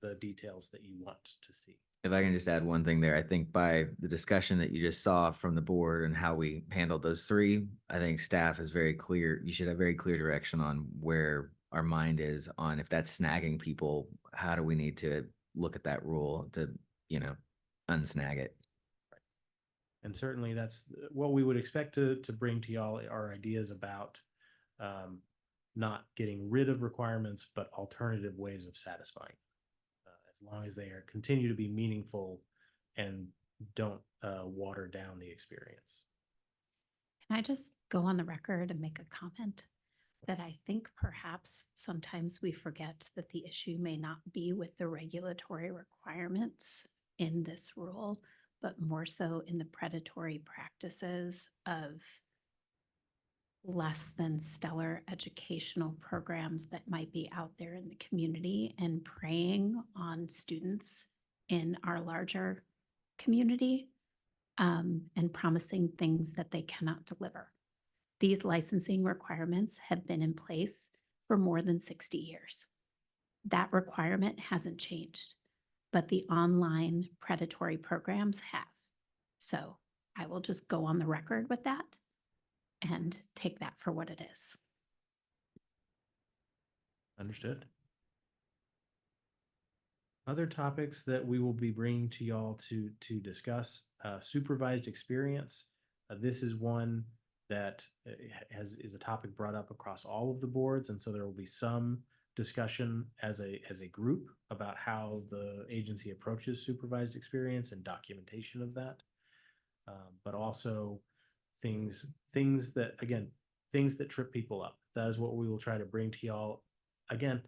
G: the details that you want to see.
A: If I can just add one thing there, I think by the discussion that you just saw from the board and how we handled those three, I think staff is very clear. You should have very clear direction on where our mind is on if that's snagging people, how do we need to look at that rule to, unsnag it.
G: And certainly that's what we would expect to bring to y'all are ideas about not getting rid of requirements, but alternative ways of satisfying. As long as they continue to be meaningful and don't water down the experience.
F: Can I just go on the record and make a comment that I think perhaps sometimes we forget that the issue may not be with the regulatory requirements in this rule, but more so in the predatory practices of less than stellar educational programs that might be out there in the community and preying on students in our larger community and promising things that they cannot deliver. These licensing requirements have been in place for more than 60 years. That requirement hasn't changed, but the online predatory programs have. So I will just go on the record with that and take that for what it is.
G: Understood. Other topics that we will be bringing to y'all to discuss, supervised experience. This is one that is a topic brought up across all of the boards, and so there will be some discussion as a group about how the agency approaches supervised experience and documentation of that. But also things that trip people up. That is what we will try to bring to y'all. Again,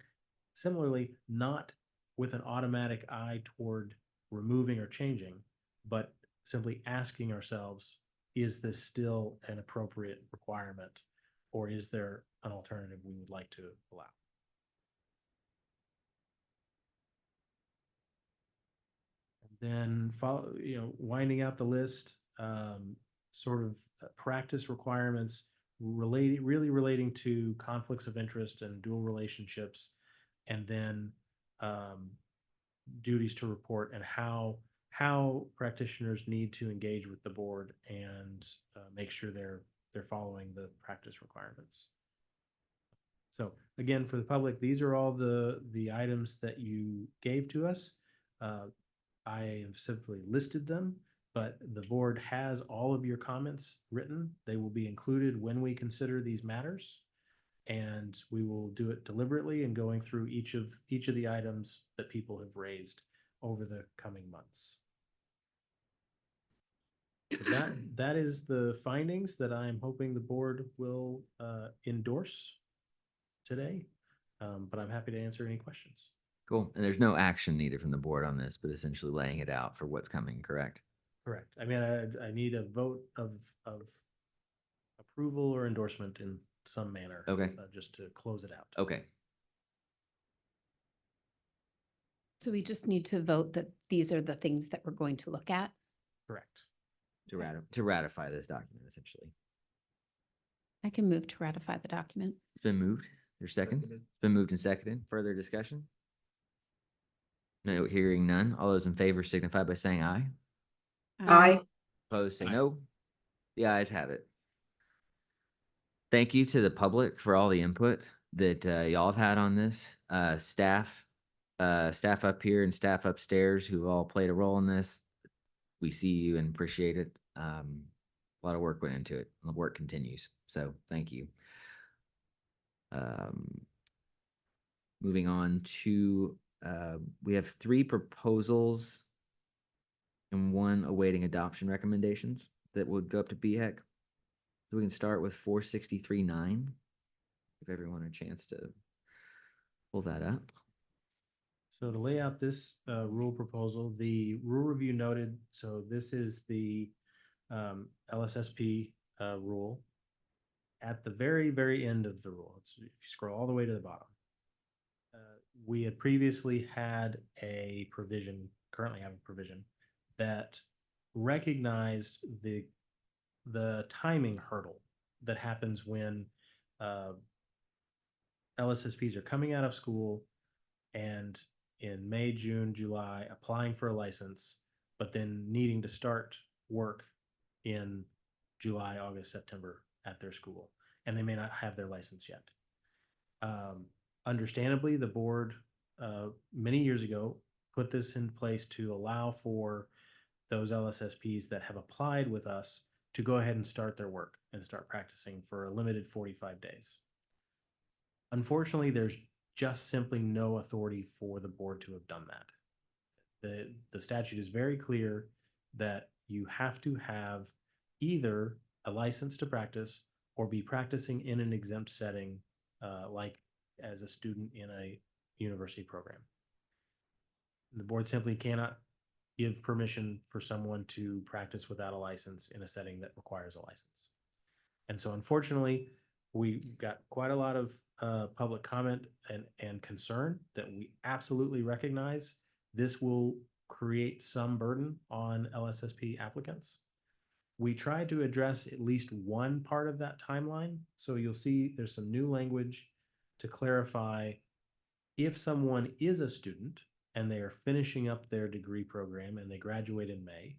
G: similarly, not with an automatic eye toward removing or changing, but simply asking ourselves, is this still an appropriate requirement, or is there an alternative we would like to allow? And then follow, winding out the list, sort of practice requirements really relating to conflicts of interest and dual relationships, and then duties to report and how practitioners need to engage with the board and make sure they're following the practice requirements. So again, for the public, these are all the items that you gave to us. I have simply listed them, but the board has all of your comments written. They will be included when we consider these matters, and we will do it deliberately and going through each of the items that people have raised over the coming months. So that is the findings that I'm hoping the board will endorse today, but I'm happy to answer any questions.
A: Cool. And there's no action needed from the board on this, but essentially laying it out for what's coming, correct?
G: Correct. I mean, I need a vote of approval or endorsement in some manner.
A: Okay.
G: Just to close it out.
A: Okay.
F: So we just need to vote that these are the things that we're going to look at.
G: Correct.
A: To ratify this document, essentially.
F: I can move to ratify the document.
A: It's been moved. Your second? It's been moved and seconded. Further discussion? No, hearing none. All those in favor signify by saying aye.
D: Aye.
A: Opposed, say no. The ayes have it. Thank you to the public for all the input that y'all have had on this. Staff up here and staff upstairs who've all played a role in this. We see you and appreciate it. A lot of work went into it. The work continues. So thank you. Moving on to, we have 3 proposals and 1 awaiting adoption recommendations that would go up to BHEC. So we can start with 463-9. Give everyone a chance to pull that up.
G: So to lay out this rule proposal, the rule review noted, so this is the LSSP rule. At the very, very end of the rule, if you scroll all the way to the bottom, we had previously had a provision, currently have a provision, that recognized the timing hurdle that happens when LSSPs are coming out of school and in May, June, July, applying for a license, but then needing to start work in July, August, September at their school, and they may not have their license yet. Understandably, the board many years ago put this in place to allow for those LSSPs that have applied with us to go ahead and start their work and start practicing for a limited 45 days. Unfortunately, there's just simply no authority for the board to have done that. The statute is very clear that you have to have either a license to practice or be practicing in an exempt setting, like as a student in a university program. The board simply cannot give permission for someone to practice without a license in a setting that requires a license. And so unfortunately, we got quite a lot of public comment and concern that we absolutely recognize this will create some burden on LSSP applicants. We tried to address at least one part of that timeline. So you'll see there's some new language to clarify if someone is a student and they are finishing up their degree program and they graduate in May,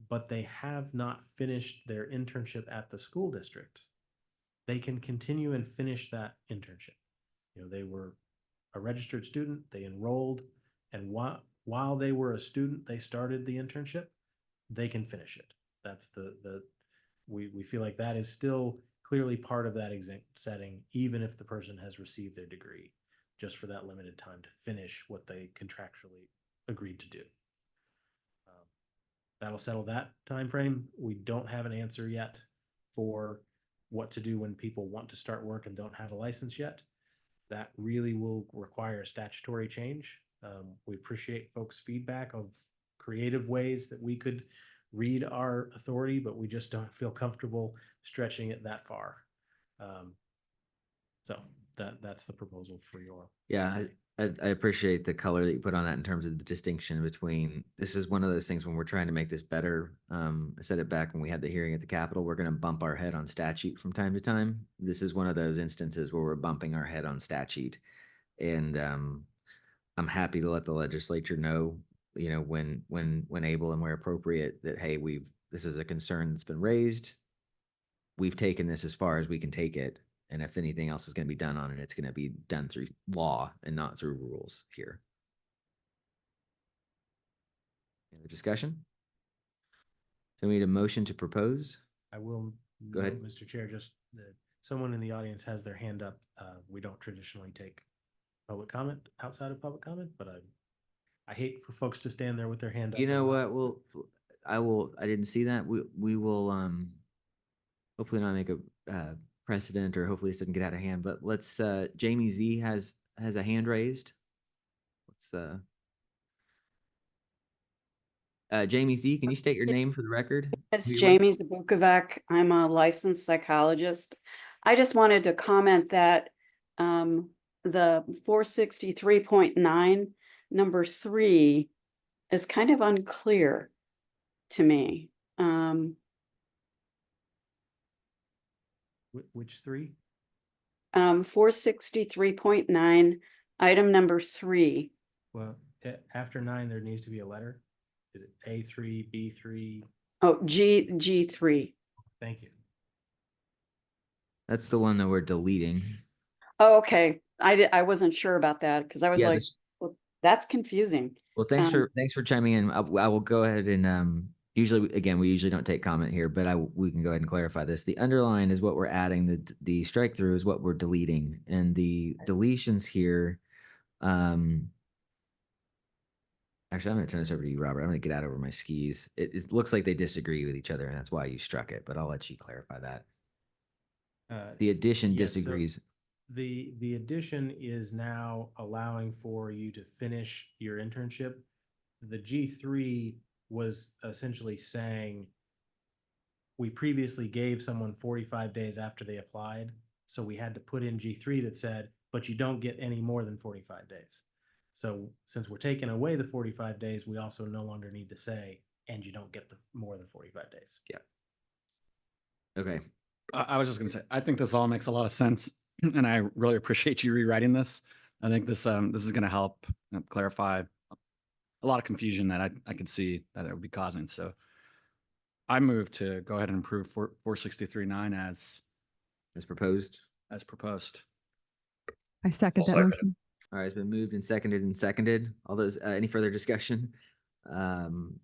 G: but they have not finished their internship at the school district, they can continue and finish that internship. They were a registered student, they enrolled, And while they were a student, they started the internship, they can finish it. That's we feel like that is still clearly part of that exam setting, even if the person has received their degree, just for that limited time to finish what they contractually agreed to do. That'll settle that time frame. We don't have an answer yet for what to do when people want to start work and don't have a license yet. That really will require a statutory change. We appreciate folks' feedback of creative ways that we could read our authority, but we just don't feel comfortable stretching it that far. So that's the proposal for your.
A: Yeah, I appreciate the color that you put on that in terms of the distinction between, this is one of those things when we're trying to make this better. I said it back when we had the hearing at the Capitol, we're going to bump our head on statute from time to time. This is one of those instances where we're bumping our head on statute. And I'm happy to let the legislature know, when able and where appropriate, that, hey, this is a concern that's been raised. We've taken this as far as we can take it. And if anything else is going to be done on it, it's going to be done through law and not through rules here. Any other discussion? So we need a motion to propose.
G: I will.
A: Go ahead.
G: Mr. Chair, just someone in the audience has their hand up. We don't traditionally take public comment outside of public comment, but I hate for folks to stand there with their hand up.
A: You know what? I didn't see that. We will hopefully not make a precedent, or hopefully this doesn't get out of hand, but let's Jamie Z has a hand raised. Let's Jamie Z, can you state your name for the record?
N: It's Jamie Zabukovac. I'm a licensed psychologist. I just wanted to comment that the 463.9 number 3 is kind of unclear to me.
G: Which 3?
N: 463.9, item number 3.
G: Well, after 9, there needs to be a letter. Is it A3, B3?
N: Oh, G3.
G: Thank you.
A: That's the one that we're deleting.
N: Oh, okay. I wasn't sure about that because I was like, well, that's confusing.
A: Well, thanks for chiming in. I will go ahead and usually, again, we usually don't take comment here, but we can go ahead and clarify this. The underline is what we're adding. The strike through is what we're deleting, and the deletions here. Actually, I'm going to turn this over to you, Robert. I'm going to get out over my skis. It looks like they disagree with each other, and that's why you struck it. But I'll let you clarify that. The addition disagrees.
G: So the addition is now allowing for you to finish your internship. The G3 was essentially saying, we previously gave someone 45 days after they applied, so we had to put in G3 that said, but you don't get any more than 45 days. So since we're taking away the 45 days, we also no longer need to say, and you don't get the more than 45 days.
A: Yeah. Okay.
J: I was just going to say, I think this all makes a lot of sense, and I really appreciate you rewriting this. I think this is going to help clarify a lot of confusion that I could see that it would be causing. So I move to go ahead and approve 463.9 as
A: proposed.
J: As proposed.
O: I second that motion.
A: All right, it's been moved and seconded. All those, any further discussion? Hearing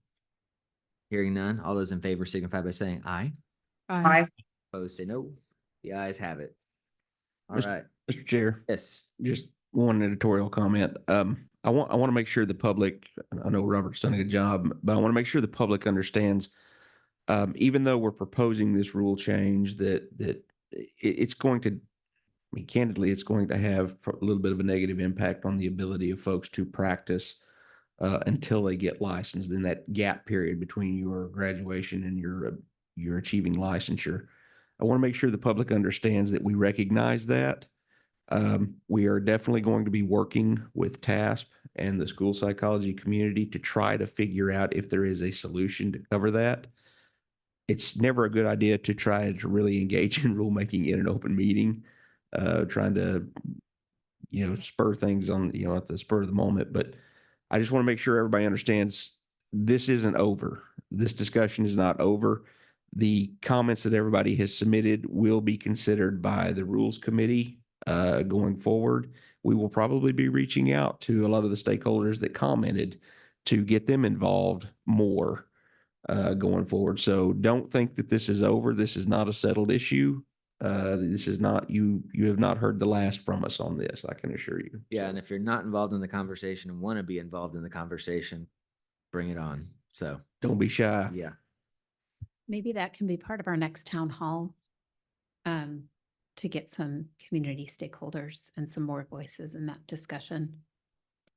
A: none. All those in favor signify by saying aye.
O: Aye.
A: Opposed, say no. The ayes have it. All
L: Mr.
A: right.
L: Mr. Chair.
A: Yes.
L: Just one editorial comment. I want to make sure the public, I know Robert's done a good job, but I want to make sure the public understands, even though we're proposing this rule change, that it's going to, I mean, candidly, it's going to have a little bit of a negative impact on the ability of folks to practice until they get licensed, in that gap period between your graduation and your achieving licensure. I want to make sure the public understands that we recognize that. We are definitely going to be working with TASP and the school psychology community to try to figure out if there is a solution to cover that. It's never a good idea to try to really engage in rulemaking in an open meeting, trying to, spur things on, at the spur of the moment. But I just want to make sure everybody understands this isn't over. This discussion is not over. The comments that everybody has submitted will be considered by the Rules Committee going forward. We will probably be reaching out to a lot of the stakeholders that commented to get them involved more going forward. So don't think that this is over. This is not a settled issue. This is not, you have not heard the last from us on this, I can assure you.
A: Yeah,
L: So,
A: and if you're not involved in the conversation and want to be involved in the conversation, bring it on. So,
L: don't be shy.
A: yeah.
F: Maybe that can be part of our next town hall, to get some community stakeholders and some more voices in that discussion.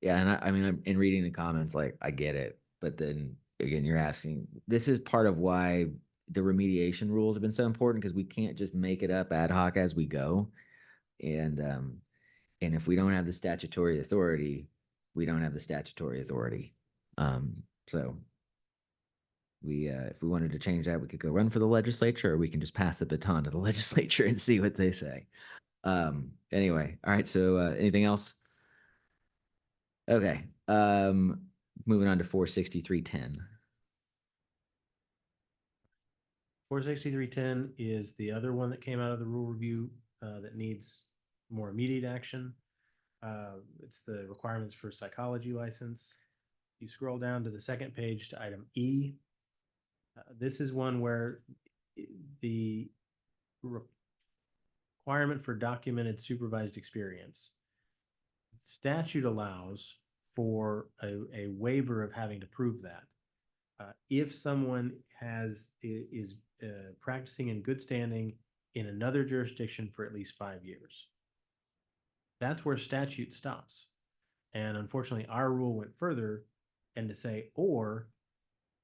A: Yeah, and I mean, in reading the comments, like I get it, but then again, you're asking. This is part of why the remediation rules have been so important because we can't just make it up ad hoc as we go, and if we don't have the statutory authority, we don't have the statutory authority. So we, if we wanted to change that, we could go run for the legislature, or we can just pass the baton to the legislature and see what they say. Anyway, all right. So anything else? Okay. Moving on to 463.10.
G: 463.10 is the other one that came out of the rule review that needs more immediate action. It's the requirements for psychology license. You scroll down to the second page to item E. This is one where the requirement for documented supervised experience. Statute allows for a waiver of having to prove that. If someone is practicing in good standing in another jurisdiction for at least 5 years. That's where statute stops. And unfortunately, our rule went further and to say, or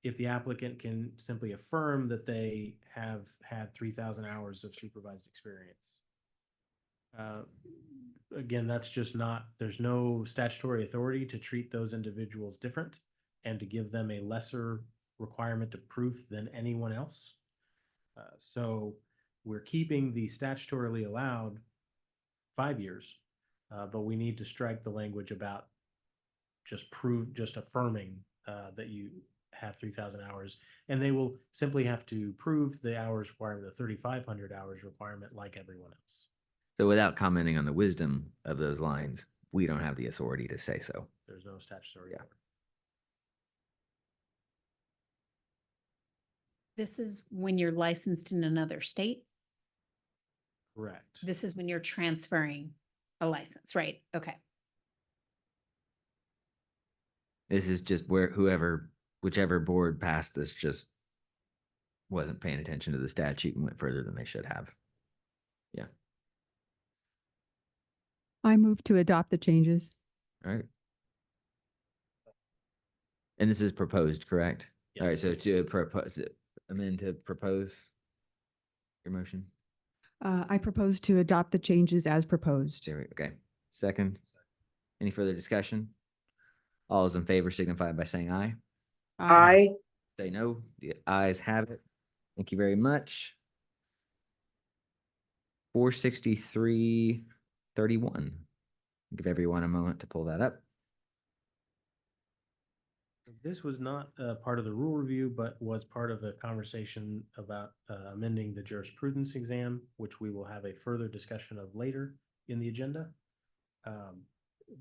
G: if the applicant can simply affirm that they have had 3,000 hours of supervised experience. Again, that's just not, there's no statutory authority to treat those individuals different and to give them a lesser requirement of proof than anyone else. So we're keeping the statutorily allowed 5 years, but we need to strike the language about just affirming that you have 3,000 hours, and they will simply have to prove the hours requirement, the 3,500 hours requirement, like everyone else.
A: So without commenting on the wisdom of those lines, we don't have the authority to say so.
G: There's no statutory authority.
F: This is when you're licensed in another state.
G: Correct.
F: This is when you're transferring a license, right? Okay.
A: This is just where whichever board passed this just wasn't paying attention to the statute and went further than they should have. Yeah.
O: I move to adopt the changes.
A: All right. And this is proposed, correct?
G: Yes.
A: All right. So to propose, amend to propose your motion.
O: I propose to adopt the changes as proposed.
A: Okay. Second. Any further discussion? All those in favor signify by saying aye.
D: Aye.
A: Say no. The ayes have it. Thank you very much. 463.31. Give everyone a moment to pull that up.
G: This was not part of the rule review, but was part of a conversation about amending the jurisprudence exam, which we will have a further discussion of later in the agenda.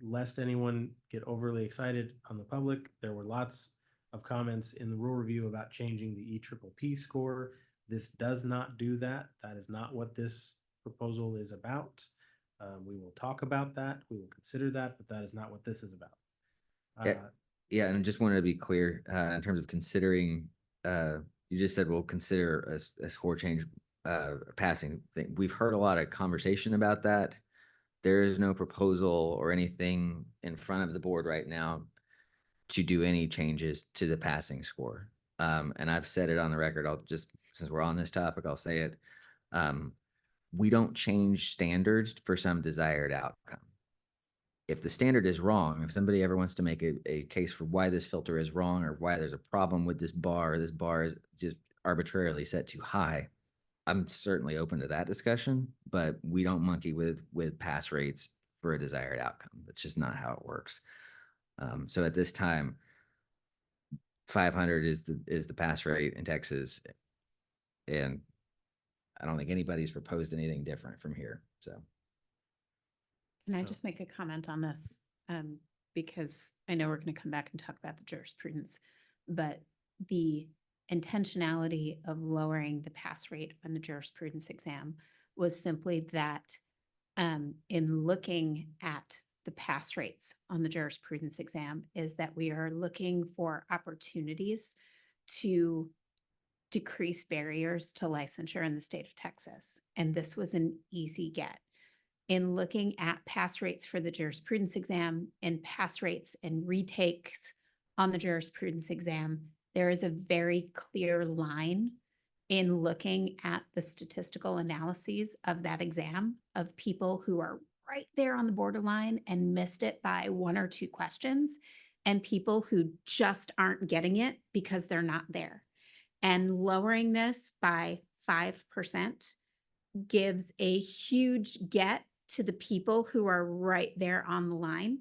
G: Lest anyone get overly excited on the public, there were lots of comments in the rule review about changing the EPPP score. This does not do that. That is not what this proposal is about. We will talk about that. We will consider that, but that is not what this is about.
A: Yeah, and I just wanted to be clear in terms of considering, you just said we'll consider a score change passing thing. We've heard a lot of conversation about that. There is no proposal or anything in front of the board right now to do any changes to the passing score. And I've said it on the record. I'll just, since we're on this topic, I'll say it. We don't change standards for some desired outcome. If the standard is wrong, if somebody ever wants to make a case for why this filter is wrong or why there's a problem with this bar, or this bar is just arbitrarily set too high, I'm certainly open to that discussion, but we don't monkey with pass rates for a desired outcome. That's just not how it works. So at this time, 500 is the pass rate in Texas, and I don't think anybody's proposed anything different from here. So
F: Can I
G: So-
F: just make a comment on this? Because I know we're going to come back and talk about the jurisprudence, but the intentionality of lowering the pass rate on the jurisprudence exam was simply that in looking at the pass rates on the jurisprudence exam is that we are looking for opportunities to decrease barriers to licensure in the state of Texas. And this was an easy get. In looking at pass rates for the jurisprudence exam and pass rates and retakes on the jurisprudence exam, there is a very clear line in looking at the statistical analyses of that exam of people who are right there on the borderline and missed it by 1 or 2 questions, and people who just aren't getting it because they're not there. And lowering this by 5% gives a huge get to the people who are right there on the line.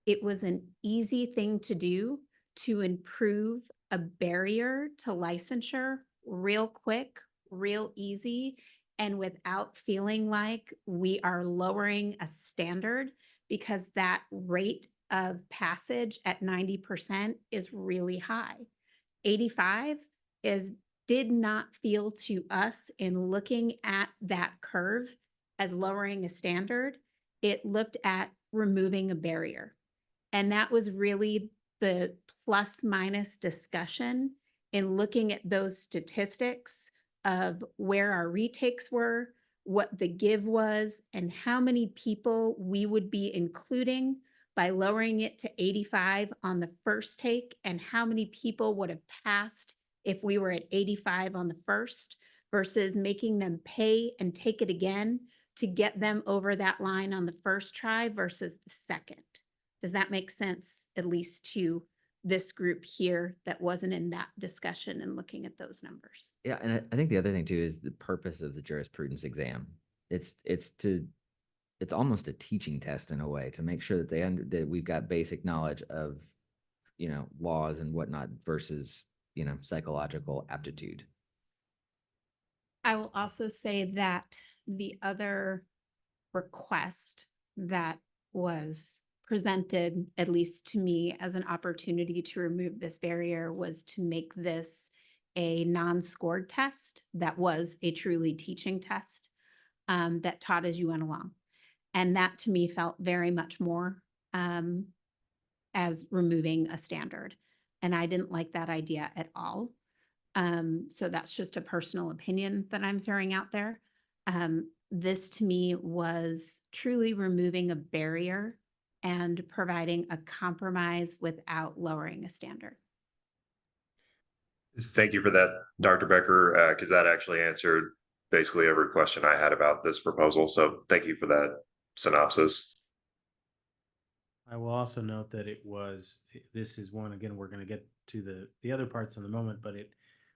F: It was an easy thing to do to improve a barrier to licensure real quick, real easy, and without feeling like we are lowering a standard, because that rate of passage at 90% is really high. 85 did not feel to us in looking at that curve as lowering a standard. It looked at removing a barrier. And that was really the plus minus discussion in looking at those statistics of where our retakes were, what the give was, and how many people we would be including by lowering it to 85 on the first take, and how many people would have passed if we were at 85 on the first versus making them pay and take it again to get them over that line on the first try versus the second. Does that make sense, at least to this group here that wasn't in that discussion and looking at those numbers?
A: Yeah, and I think the other thing too is the purpose of the jurisprudence exam. It's almost a teaching test in a way to make sure that that we've got basic knowledge of, laws and whatnot versus, psychological aptitude.
F: I will also say that the other request that was presented, at least to me, as an opportunity to remove this barrier was to make this a non-scored test that was a truly teaching test that taught as you went along. And that to me felt very much more as removing a standard. And I didn't like that idea at all. So that's just a personal opinion that I'm throwing out there. This to me was truly removing a barrier and providing a compromise without lowering a standard.
P: Thank you for that, Dr. Becker, because that actually answered basically every question I had about this proposal. So thank you for that synopsis.
G: I will also note that this is one, again, we're going to get to the other parts in a moment, but it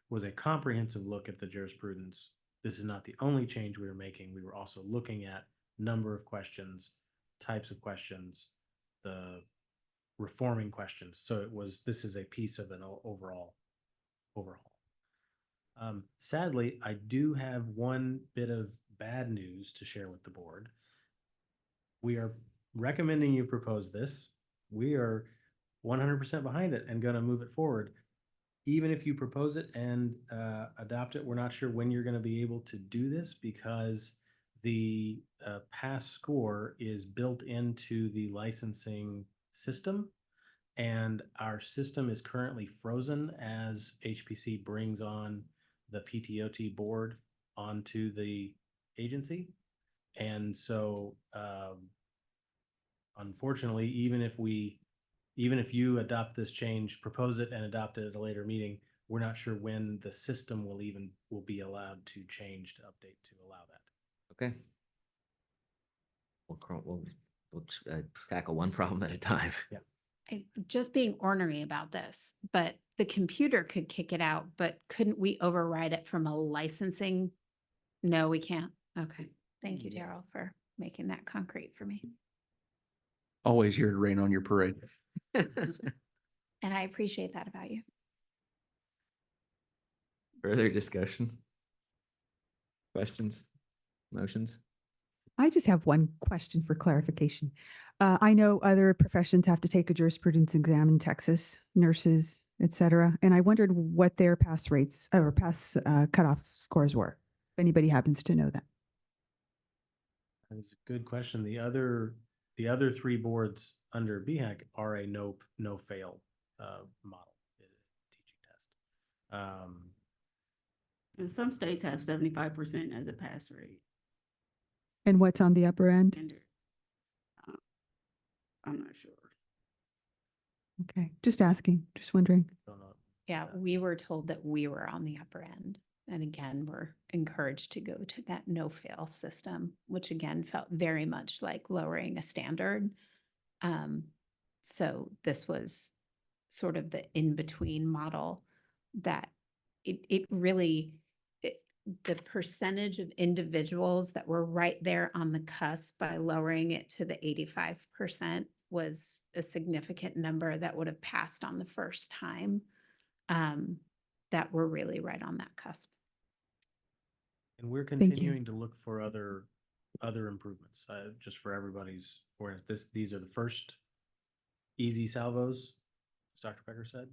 G: was a comprehensive look at the jurisprudence. This is not the only change we were making. We were also looking at number of questions, types of questions, the reforming questions. So this is a piece of an overall. Sadly, I do have one bit of bad news to share with the board. We are recommending you propose this. We are 100% behind it and going to move it forward. Even if you propose it and adopt it, we're not sure when you're going to be able to do this because the pass score is built into the licensing system, and our system is currently frozen as HPC brings on the PTOT board onto the agency. And so unfortunately, even if you adopt this change, propose it and adopt it at a later meeting, we're not sure when the system will be allowed to change to update to allow that.
A: Okay. We'll tackle one problem at a time.
G: Yeah.
F: I'm just being ornery about this, but the computer could kick it out, but couldn't we override it from a licensing? No, we can't. Okay. Thank you, Daryl, for making that concrete for me.
L: Always here to rain on your parade.
F: And I appreciate that about you.
A: Further discussion? Questions? Motions?
O: I just have one question for clarification. I know other professions have to take a jurisprudence exam in Texas, nurses, et cetera, and I wondered what their pass rates or pass cutoff scores were. If anybody happens to know that.
G: That's a good question. The other three boards under BHAC are a no fail model teaching test.
B: And some states have 75% as a pass rate.
O: And what's on the upper end?
B: Standard. I'm not sure.
O: Okay, just asking, just wondering.
G: Don't know.
F: Yeah, we were told that we were on the upper end. And again, we're encouraged to go to that no-fail system, which again felt very much like lowering a standard. So this was sort of the in-between model that it really, the percentage of individuals that were right there on the cusp by lowering it to the 85% was a significant number that would have passed on the first time. That were really right on that cusp.
G: And we're
O: Thank you.
G: continuing to look for other improvements, just for everybody's awareness. These are the first easy salvos, as Dr. Becker said.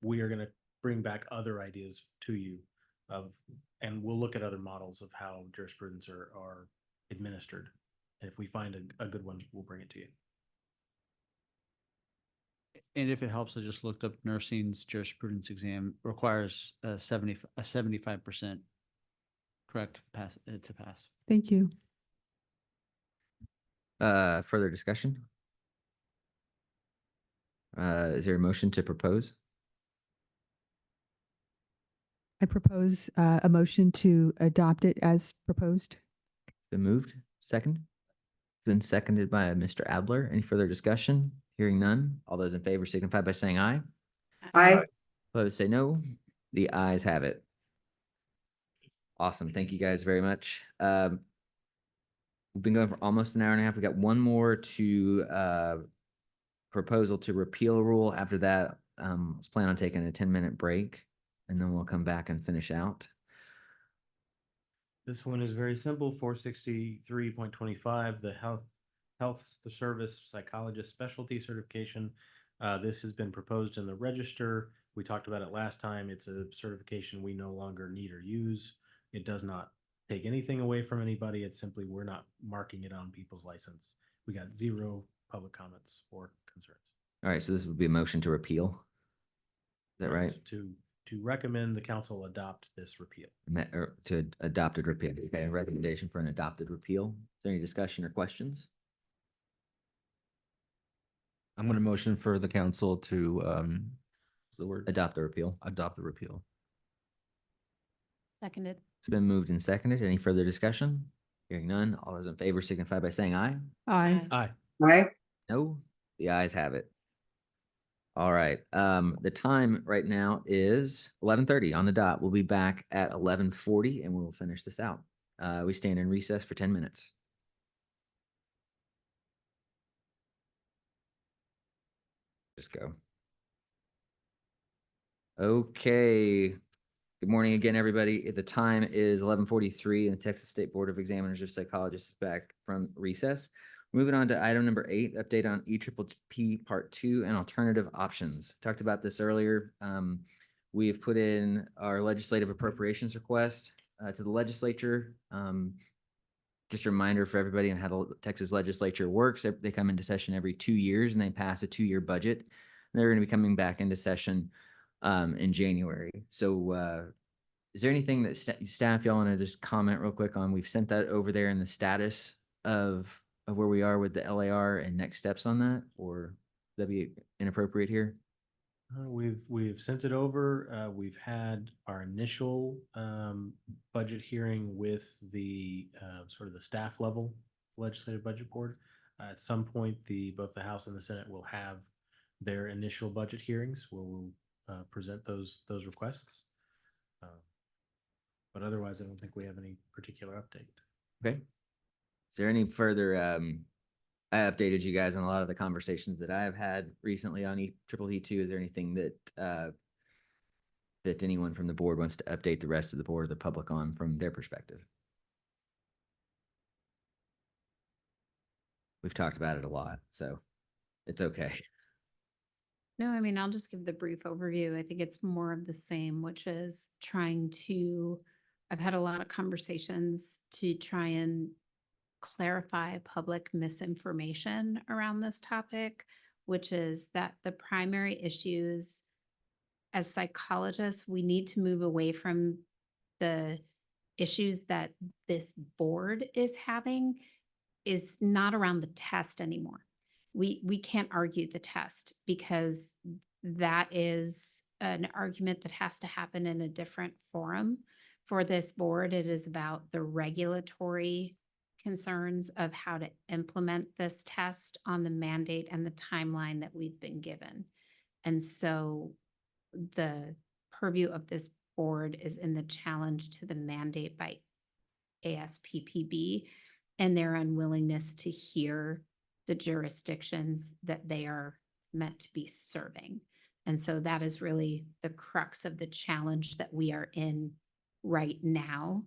G: We are going to bring back other ideas to you and we'll look at other models of how jurisprudence are administered. And if we find a good one, we'll bring it to you.
C: And if it helps, I just looked up nursing's jurisprudence exam requires a 75% correct pass to pass.
O: Thank you.
A: Further discussion? Is there a motion to propose?
O: I propose a motion to adopt it as proposed.
A: Been moved. Second? Been seconded by Mr. Adler. Any further discussion? Hearing none. All those in favor signify by saying aye.
D: Aye.
A: Opposed, say no. The ayes have it. Awesome. Thank you guys very much. We've been going for almost an hour and a half. We got one more to proposal to repeal a rule. After that, let's plan on taking a 10-minute break, and then we'll come back and finish out.
G: This one is very simple, 463.25, the health service psychologist specialty certification. This has been proposed in the register. We talked about it last time. It's a certification we no longer need or use. It does not take anything away from anybody. It's simply we're not marking it on people's license. We got 0 public comments or concerns.
A: All right, so this would be a motion to repeal. Is that right?
G: To recommend the council adopt this repeal.
A: Or to adopted repeal. Okay, a recommendation for an adopted repeal. Is there any discussion or questions?
I: I'm going to motion for the council to, what's the word?
A: Adopt the repeal.
I: Adopt the repeal.
F: Seconded.
A: It's been moved and seconded. Any further discussion? Hearing none. All those in favor signify by saying aye.
O: Aye.
C: Aye.
D: Aye.
A: No, the ayes have it. All right. The time right now is 11:30 on the dot. We'll be back at 11:40 and we'll finish this out. We stand in recess for 10 minutes. Just go. Okay. Good morning again, everybody. The time is 11:43 and the Texas State Board of Examiners or Psychologists is back from recess. Moving on to item number 8, update on EPPP Part 2 and alternative options. Talked about this earlier. We have put in our legislative appropriations request to the legislature. Just a reminder for everybody on how the Texas legislature works. They come into session every 2 years and they pass a 2-year budget. They're going to be coming back into session in January. So is there anything that staff y'all want to just comment real quick on? We've sent that over there in the status of where we are with the LAR and next steps on that, or would that be inappropriate here?
G: We've sent it over. We've had our initial budget hearing with the sort of the staff level legislative budget board. At some point, both the House and the Senate will have their initial budget hearings where we'll present those requests. But otherwise, I don't think we have any particular update.
A: Okay. Is there any further, I updated you guys on a lot of the conversations that I have had recently on EPPP2. Is there anything that that anyone from the board wants to update the rest of the board or the public on from their perspective? we've talked about it a lot, so it's okay.
F: No, I mean, I'll just give the brief overview. I think it's more of the same, which is I've had a lot of conversations to try and clarify public misinformation around this topic, which is that the primary issues as psychologists, we need to move away from the issues that this board is having is not around the test anymore. We can't argue the test because that is an argument that has to happen in a different forum. For this board, it is about the regulatory concerns of how to implement this test on the mandate and the timeline that we've been given. And so the purview of this board is in the challenge to the mandate by ASPPB and their unwillingness to hear the jurisdictions that they are meant to be serving. And so that is really the crux of the challenge that we are in right now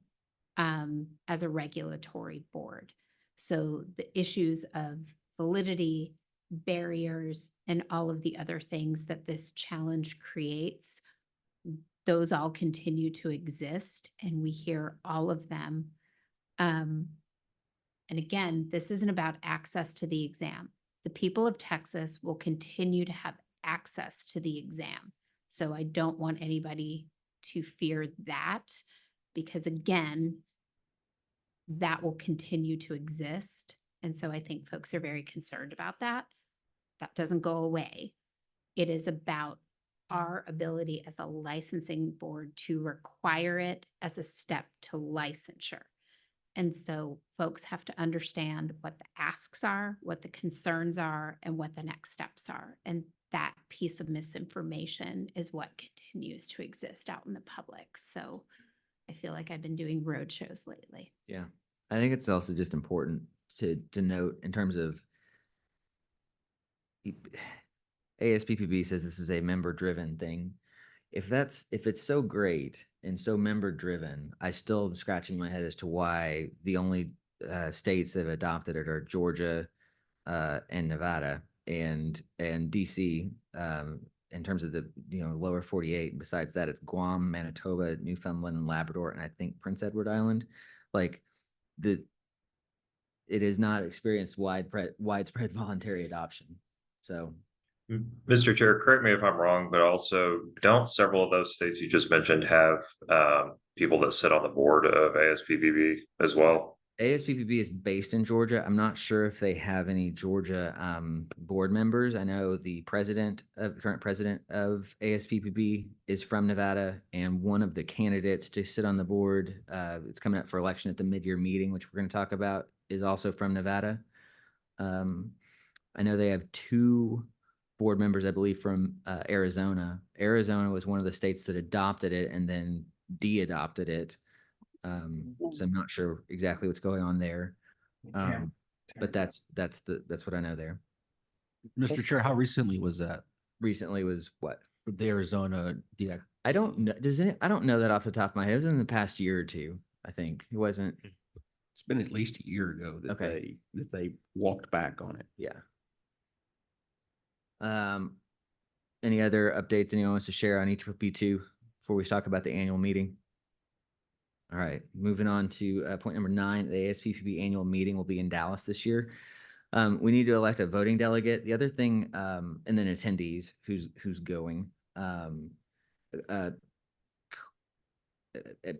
F: as a regulatory board. So the issues of validity, barriers, and all of the other things that this challenge creates, those all continue to exist, and we hear all of them. And again, this isn't about access to the exam. The people of Texas will continue to have access to the exam. So I don't want anybody to fear that, because again, that will continue to exist. And so I think folks are very concerned about that. That doesn't go away. It is about our ability as a licensing board to require it as a step to licensure. And so folks have to understand what the asks are, what the concerns are, and what the next steps are. And that piece of misinformation is what continues to exist out in the public. So I feel like I've been doing road shows lately.
A: Yeah. I think it's also just important to note in terms of ASPPB says this is a member-driven thing. If it's so great and so member-driven, I still am scratching my head as to why the only states that have adopted it are Georgia and Nevada and DC in terms of the lower 48. Besides that, it's Guam, Manitoba, Newfoundland, and Labrador, and I think Prince Edward Island. Like it has not experienced widespread voluntary adoption. So.
P: Mr. Chair, correct me if I'm wrong, but also don't several of those states you just mentioned have people that sit on the board of ASPPB as well?
A: ASPPB is based in Georgia. I'm not sure if they have any Georgia board members. I know the current president of ASPPB is from Nevada, and one of the candidates to sit on the board, it's coming up for election at the mid-year meeting, which we're going to talk about, is also from Nevada. I know they have 2 board members, I believe, from Arizona. Arizona was one of the states that adopted it and then de-adopted it. So I'm not sure exactly what's going on there. But that's what I know there.
I: Mr. Chair, how recently was that?
A: Recently was what?
I: The Arizona deact.
A: I don't know. I don't know that off the top of my head. It was in the past year or two. I think it wasn't.
L: It's been at least a year ago that they walked back on it.
A: Yeah. Any other updates anyone wants to share on HPP2 before we talk about the annual meeting? All right, moving on to point number 9. The ASPPB annual meeting will be in Dallas this year. We need to elect a voting delegate. The other thing, and then attendees who's going.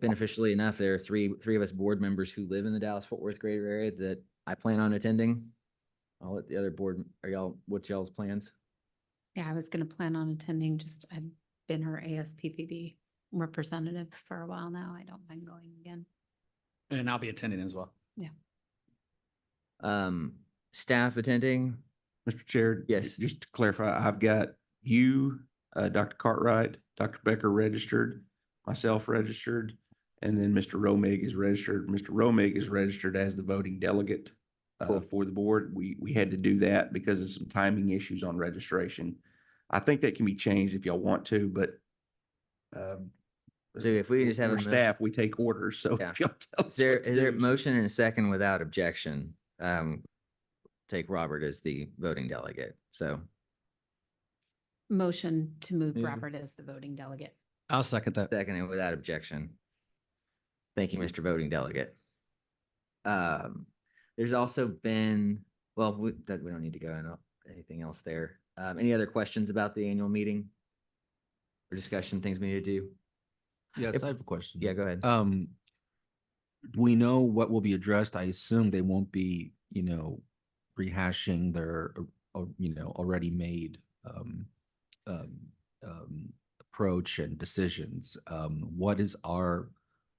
A: Beneficially enough, there are three of us board members who live in the Dallas-Fort Worth greater area that I plan on attending. I'll let the other board. What's y'all's plans?
F: Yeah, I was going to plan on attending. I've been her ASPPB representative for a while now. I don't mind going again.
J: And I'll be attending as well.
F: Yeah.
A: Staff attending.
L: Mr. Chair,
A: yes.
L: Just to clarify, I've got you, Dr. Cartwright, Dr. Becker registered, myself registered, and then Mr. Romig is registered. Mr. Romig is registered as the voting delegate for the board. We had to do that because of some timing issues on registration. I think that can be changed if y'all want to, but
A: so if we just have a
L: staff, we take orders. So
A: yeah.
L: if y'all tell us
A: is there a motion and a second without objection? take Robert as the voting delegate. So
F: Motion to move
A: Yeah.
F: Robert as the voting delegate.
J: I'll second that.
A: seconded without objection. Thank you, Mr. Voting Delegate. There's also been, well, we don't need to go into anything else there. Any other questions about the annual meeting or discussion, things we need to do?
I: Yes,
A: If-
I: I have a question.
A: Yeah, go ahead.
I: We know what will be addressed. I assume they won't be, rehashing their, already made, approach and decisions. What is our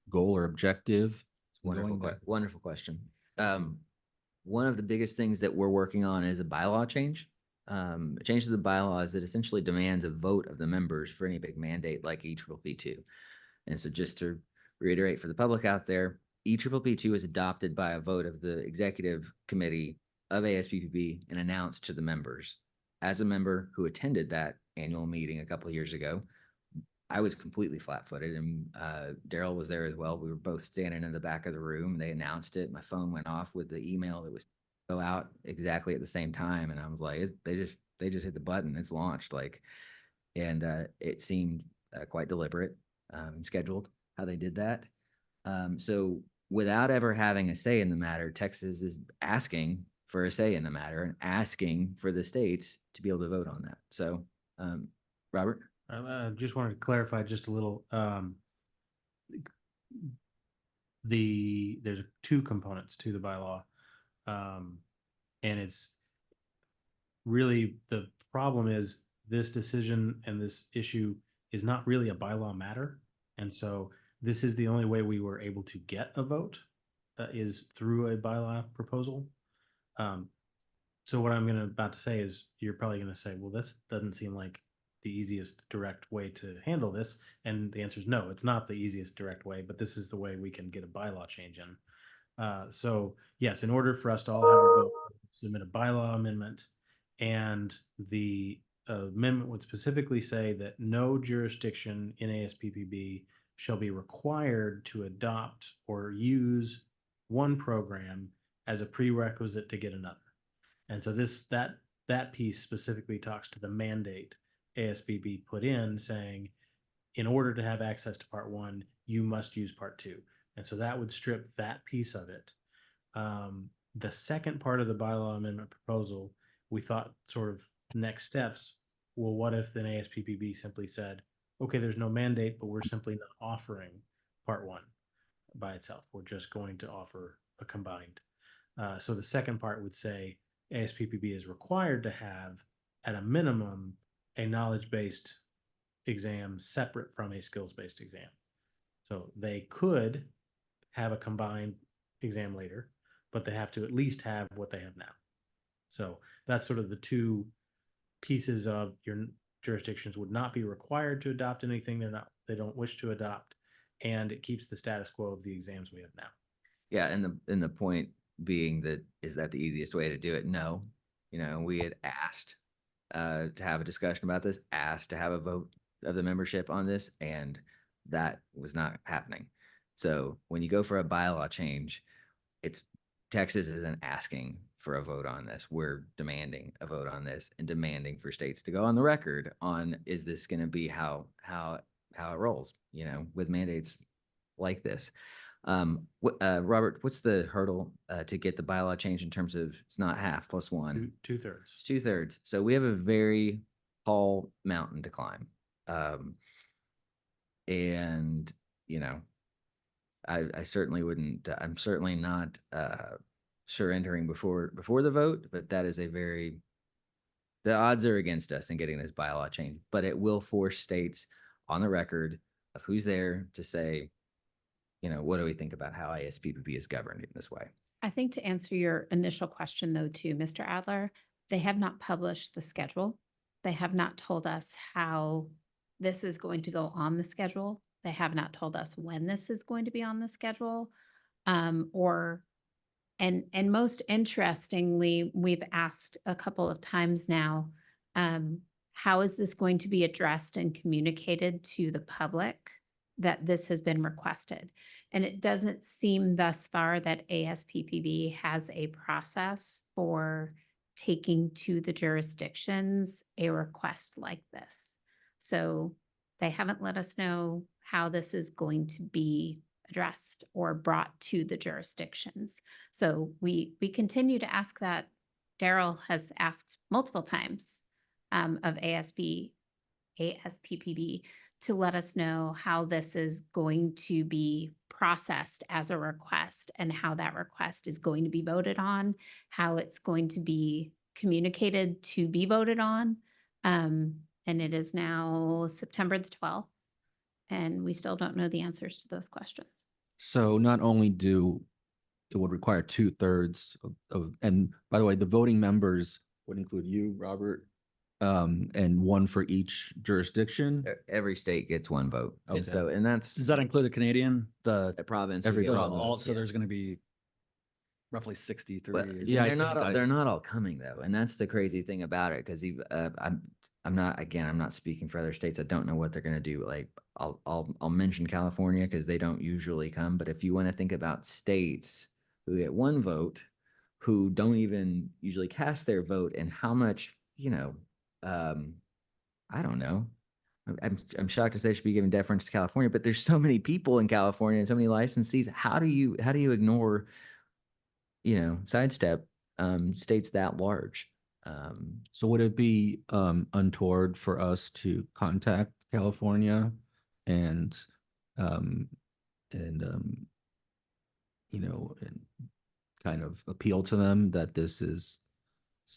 I: goal or objective?
A: Wonderful question. One of the biggest things that we're working on is a bylaw change. A change to the bylaws that essentially demands a vote of the members for any big mandate like EPPP2. And so just to reiterate for the public out there, EPPP2 is adopted by a vote of the executive committee of ASPPB and announced to the members. As a member who attended that annual meeting a couple of years ago, I was completely flat-footed, and Daryl was there as well. We were both standing in the back of the room, and they announced it. My phone went off with the email that was go out exactly at the same time, and I was like, they just hit the button. It's launched, and it seemed quite deliberate and scheduled how they did that. So without ever having a say in the matter, Texas is asking for a say in the matter and asking for the states to be able to vote on that. So, Robert?
G: I just wanted to clarify just a little. There's two components to the bylaw, and it's really the problem is this decision and this issue is not really a bylaw matter, and so this is the only way we were able to get a vote is through a bylaw proposal. So what I'm about to say is you're probably going to say, well, this doesn't seem like the easiest direct way to handle this. And the answer is no, it's not the easiest direct way, but this is the way we can get a bylaw change in. So yes, in order for us to all have a vote, submit a bylaw amendment, and the amendment would specifically say that no jurisdiction in ASPPB shall be required to adopt or use one program as a prerequisite to get another. And so that piece specifically talks to the mandate ASPB put in, saying, in order to have access to part one, you must use part two. And so that would strip that piece of it. The second part of the bylaw amendment proposal, we thought sort of next steps, well, what if then ASPPB simply said, okay, there's no mandate, but we're simply not offering part one by itself. We're just going to offer a combined. So the second part would say ASPPB is required to have, at a minimum, a knowledge-based exam separate from a skills-based exam. So they could have a combined exam later, but they have to at least have what they have now. So that's sort of the two pieces of your jurisdictions would not be required to adopt anything they don't wish to adopt, and it keeps the status quo of the exams we have now.
A: Yeah, and the point being that is that the easiest way to do it? No, we had asked to have a discussion about this, asked to have a vote of the membership on this, and that was not happening. So when you go for a bylaw change, Texas isn't asking for a vote on this. We're demanding a vote on this and demanding for states to go on the record on, is this going to be how it rolls, with mandates like this. Robert, what's the hurdle to get the bylaw change in terms of it's not half plus one?
G: Two-thirds.
A: It's 2/3. So we have a very tall mountain to climb. And, I certainly wouldn't, I'm certainly not surrendering before the vote, but that is the odds are against us in getting this bylaw change, but it will force states on the record of who's there to say, what do we think about how ASPPB is governed in this way?
F: I think to answer your initial question though, too, Mr. Adler, they have not published the schedule. They have not told us how this is going to go on the schedule. They have not told us when this is going to be on the schedule. And most interestingly, we've asked a couple of times now, how is this going to be addressed and communicated to the public that this has been requested. And it doesn't seem thus far that ASPPB has a process for taking to the jurisdictions a request like this. So they haven't let us know how this is going to be addressed or brought to the jurisdictions. So we continue to ask that. Daryl has asked multiple times of ASPPB to let us know how this is going to be processed as a request and how that request is going to be voted on, how it's going to be communicated to be voted on. And it is now September the 12th, and we still don't know the answers to those questions.
I: So not only it would require 2/3 of, and by the way, the voting members would include you, Robert, and one for each jurisdiction.
A: Every state gets one vote.
I: Okay.
A: And so, and that's
J: Does that include the Canadian, the
A: province.
I: every
A: would get one
I: province,
A: vote,
J: so
A: yeah.
J: there's going to be roughly 63.
A: Well,
I: Yeah, I
A: they're not
I: think
A: all,
I: I-
A: they're not all coming though, and that's the crazy thing about it. Because I'm not speaking for other states. I don't know what they're going to do. Like I'll mention California because they don't usually come. But if you want to think about states who get one vote, who don't even usually cast their vote, and how much I don't know. I'm shocked to say I should be giving deference to California, but there's so many people in California and so many licensees. How do you ignore, sidestep states that large?
I: So would it be untoward for us to contact California and and and kind of appeal to them that this is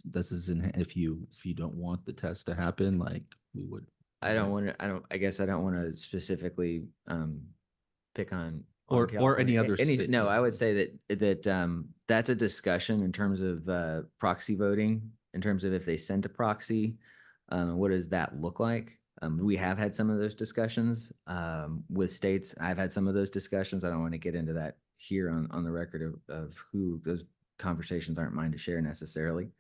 I: if you don't want the test to happen, like we would.
A: I guess I don't want to specifically pick on
I: Or any
A: California.
I: other state,
A: No,
I: yeah.
A: I would say that that's a discussion in terms of proxy voting, in terms of if they sent a proxy, what does that look like? We have had some of those discussions with states. I've had some of those discussions. I don't want to get into that here on the record of who those conversations aren't mine to share necessarily.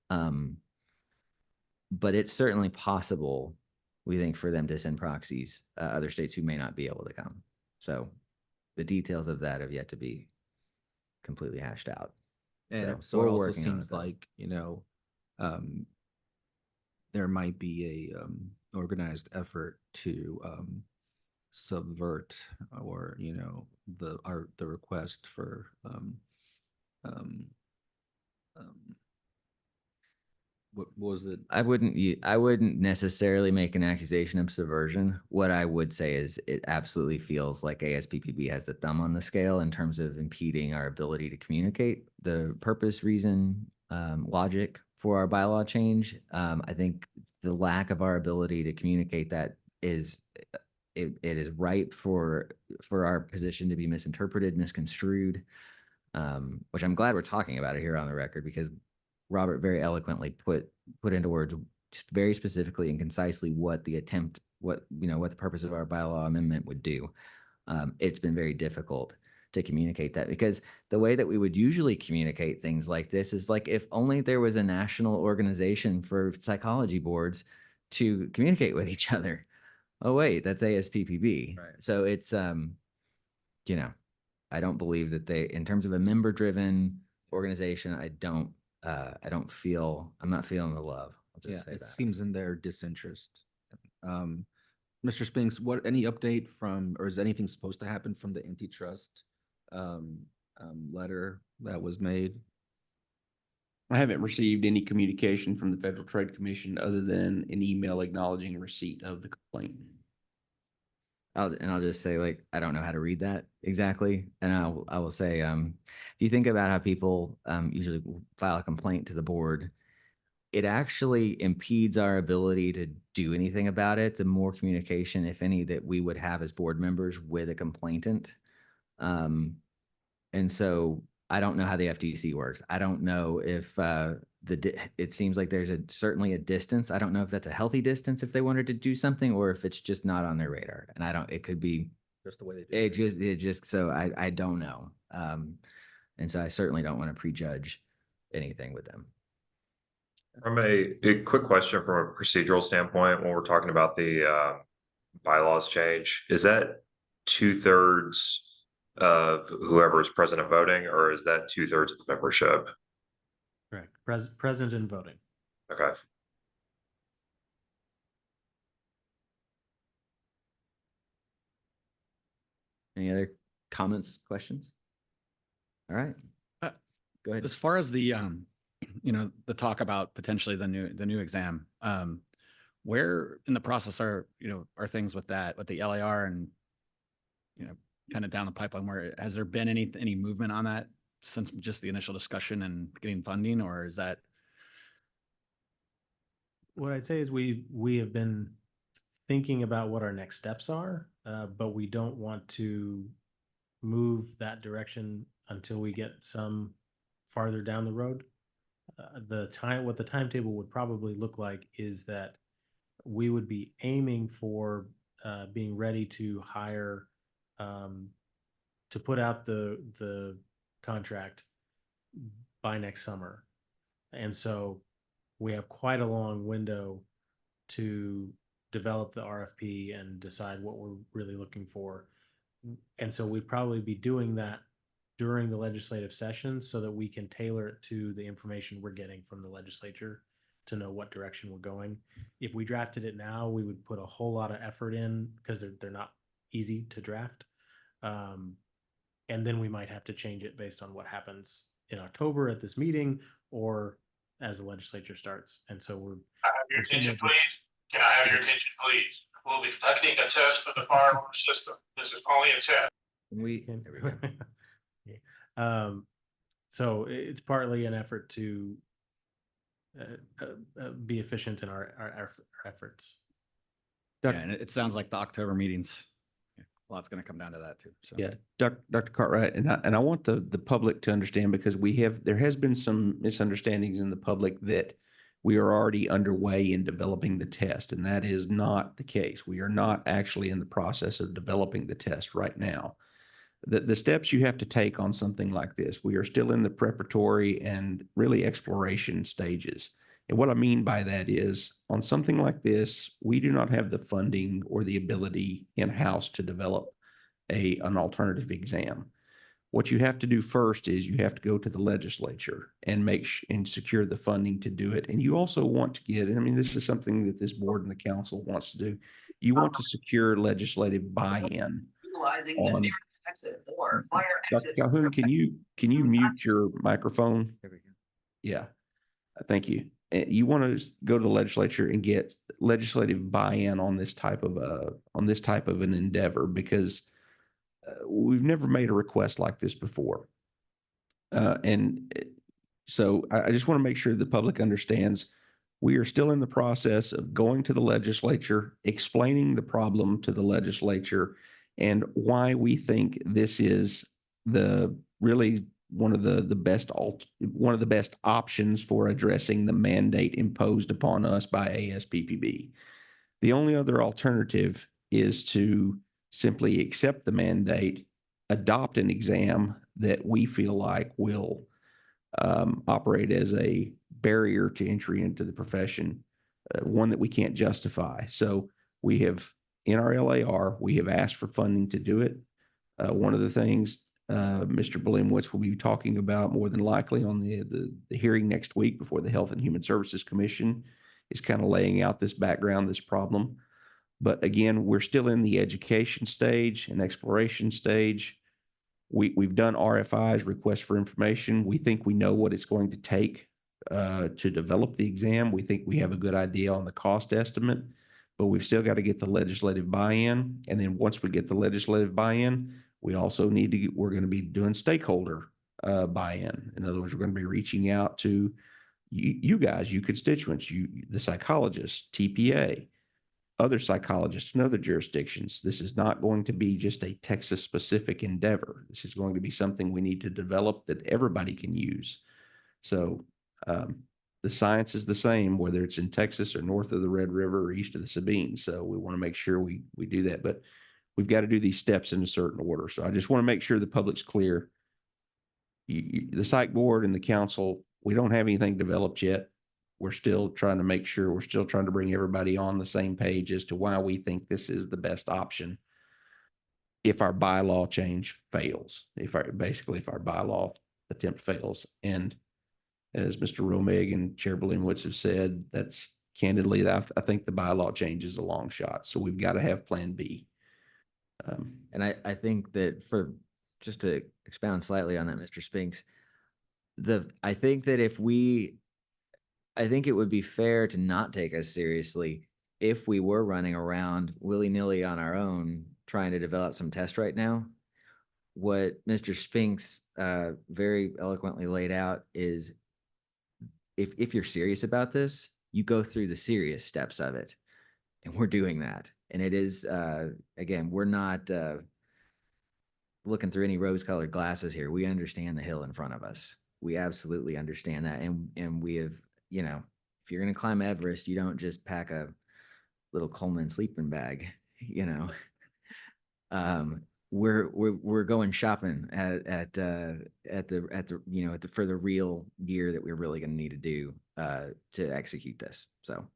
A: But it's certainly possible, we think, for them to send proxies, other states who may not be able to come. So the details of that have yet to be completely hashed out.
I: And
A: So
I: so it
A: we're
I: also
A: working on
I: seems
A: it, though.
I: like, there might be a organized effort to subvert or, the request for what was it?
A: I wouldn't necessarily make an accusation of subversion. What I would say is it absolutely feels like ASPPB has the thumb on the scale in terms of impeding our ability to communicate the purpose, reason, logic for our bylaw change. I think the lack of our ability to communicate that is it is ripe for our position to be misinterpreted, misconstrued, which I'm glad we're talking about it here on the record, because Robert very eloquently put into words very specifically and concisely what the purpose of our bylaw amendment would do. It's been very difficult to communicate that, because the way that we would usually communicate things like this is like if only there was a national organization for psychology boards to communicate with each other. Oh wait, that's ASPPB.
I: Right.
A: So it's I don't believe that in terms of a member-driven organization, I'm not feeling the love. I'll just say
I: It
A: that.
I: seems in their disinterest. Mr. Spinks, any update or is anything supposed to happen from the antitrust letter that was made?
L: I haven't received any communication from the Federal Trade Commission other than an email acknowledging receipt of the complaint.
A: I'll just say, like, I don't know how to read that exactly. And I will say, if you think about how people usually file a complaint to the board, it actually impedes our ability to do anything about it. The more communication, if any, that we would have as board members with a complainant. And so I don't know how the FTC works. I don't know if it seems like there's certainly a distance. I don't know if that's a healthy distance if they wanted to do something, or if it's just not on their radar. And it could be
I: Just the way they do it.
A: so I don't know. And so I certainly don't want to prejudge anything with them.
P: From a quick question from a procedural standpoint, when we're talking about the bylaws change, is that 2/3 of whoever is present and voting, or is that 2/3 of the membership?
G: Correct. Present and voting.
P: Okay.
A: Any other comments, questions? All right. Go ahead.
J: As far as the, the talk about potentially the new exam, where in the process are things with that, with the LAR and, kind of down the pipeline, where has there been any movement on that since just the initial discussion and getting funding, or is that?
G: What I'd say is we have been thinking about what our next steps are, but we don't want to move that direction until we get some farther down the road. What the timetable would probably look like is that we would be aiming for being ready to hire, to put out the contract by next summer. And so we have quite a long window to develop the RFP and decide what we're really looking for. And so we'd probably be doing that during the legislative session so that we can tailor it to the information we're getting from the legislature to know what direction we're going. If we drafted it now, we would put a whole lot of effort in because they're not easy to draft. And then we might have to change it based on what happens in October at this meeting or as the legislature starts. And so we're.
Q: I have your attention, please. Can I have your attention, please? We'll be conducting a test for the fire alarm system. This is only a test.
G: So it's partly an effort to be efficient in our efforts.
J: Yeah, and it sounds like the October meetings, a lot's going to come down to that too. So.
L: Yeah, Dr. Cartwright, and I want the public to understand, because there has been some misunderstandings in the public that we are already underway in developing the test, and that is not the case. We are not actually in the process of developing the test right now. The steps you have to take on something like this, we are still in the preparatory and really exploration stages. And what I mean by that is, on something like this, we do not have the funding or the ability in-house to develop an alternative exam. What you have to do first is you have to go to the legislature and and secure the funding to do it. And you also want to get, and I mean, this is something that this board and the council wants to do. You want to secure legislative buy-in on. Dr. Calhoun, can you mute your microphone? Yeah, thank you. You want to go to the legislature and get legislative buy-in on this type of an endeavor, because we've never made a request like this before. So I just want to make sure the public understands we are still in the process of going to the legislature, explaining the problem to the legislature, and why we think this is really one of the best options for addressing the mandate imposed upon us by ASPPB. The only other alternative is to simply accept the mandate, adopt an exam that we feel like will operate as a barrier to entry into the profession, one that we can't justify. So we have, in our LAR, we have asked for funding to do it. One of the things Mr. Blimwitz will be talking about more than likely on the hearing next week before the Health and Human Services Commission is kind of laying out this background, this problem. But again, we're still in the education stage and exploration stage. We've done RFIs, requests for information. We think we know what it's going to take to develop the exam. We think we have a good idea on the cost estimate, but we've still got to get the legislative buy-in. And then once we get the legislative buy-in, we also we're going to be doing stakeholder buy-in. In other words, we're going to be reaching out to you guys, you constituents, the psychologists, TPA, other psychologists in other jurisdictions. This is not going to be just a Texas-specific endeavor. This is going to be something we need to develop that everybody can use. So the science is the same, whether it's in Texas or north of the Red River or east of the Sabine. So we want to make sure we do that. But we've got to do these steps in a certain order. So I just want to make sure the public's clear. The psych board and the council, we don't have anything developed yet. We're still trying to make sure, we're still trying to bring everybody on the same page as to why we think this is the best option. if our bylaw change fails, if our bylaw attempt fails. And as Mr. Romeg and Chair Blumenwitz have said, that's candidly, I think the bylaw change is a long shot. So we've got to have Plan B.
A: And I think that just to expound slightly on that, Mr. Spinks, I think that I think it would be fair to not take us seriously if we were running around willy-nilly on our own trying to develop some tests right now. What Mr. Spinks very eloquently laid out is if you're serious about this, you go through the serious steps of it. And we're doing that. And it is, again, we're not looking through any rose-colored glasses here. We understand the hill in front of us. We absolutely understand that. And we have, if you're going to climb Everest, you don't just pack a little Coleman sleeping bag, we're going shopping at the for the real gear that we're really going to need to do to execute this. So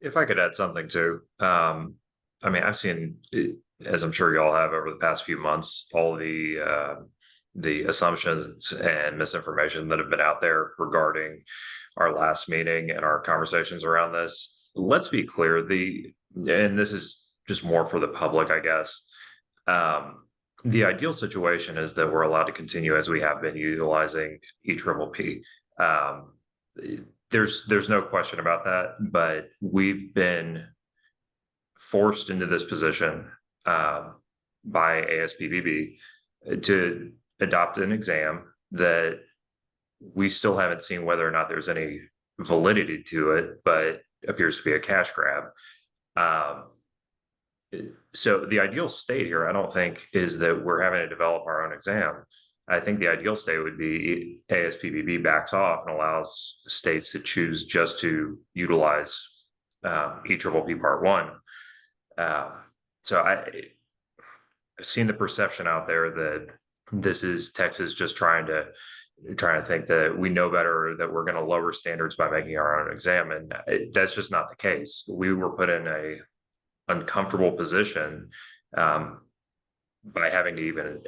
P: If I could add something too, I mean, I've seen, as I'm sure you all have over the past few months, all the assumptions and misinformation that have been out there regarding our last meeting and our conversations around this. Let's be clear, and this is just more for the public, I guess. The ideal situation is that we're allowed to continue as we have been utilizing EPPP. There's no question about that, but we've been forced into this position by ASPPB to adopt an exam that we still haven't seen whether or not there's any validity to it, but appears to be a cash grab. So the ideal state here, I don't think, is that we're having to develop our own exam. I think the ideal state would be ASPPB backs off and allows states to choose just to utilize EPPP Part 1. So I've seen the perception out there that this is Texas just trying to think that we know better, that we're going to lower standards by making our own exam, and that's just not the case. We were put in a uncomfortable position by having to even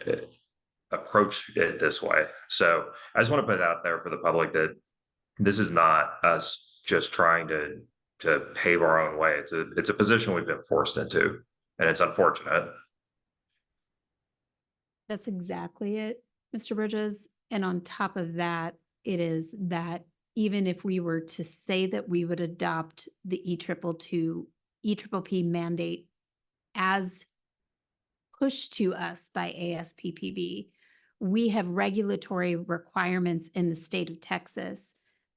P: approach it this way. So I just want to put it out there for the public that this is not us just trying to pave our own way. It's a position we've been forced into, and it's unfortunate.
F: That's exactly it, Mr. Bridges. And on top of that, it is that even if we were to say that we would adopt the EPPP mandate as pushed to us by ASPPB, we have regulatory requirements in the state of Texas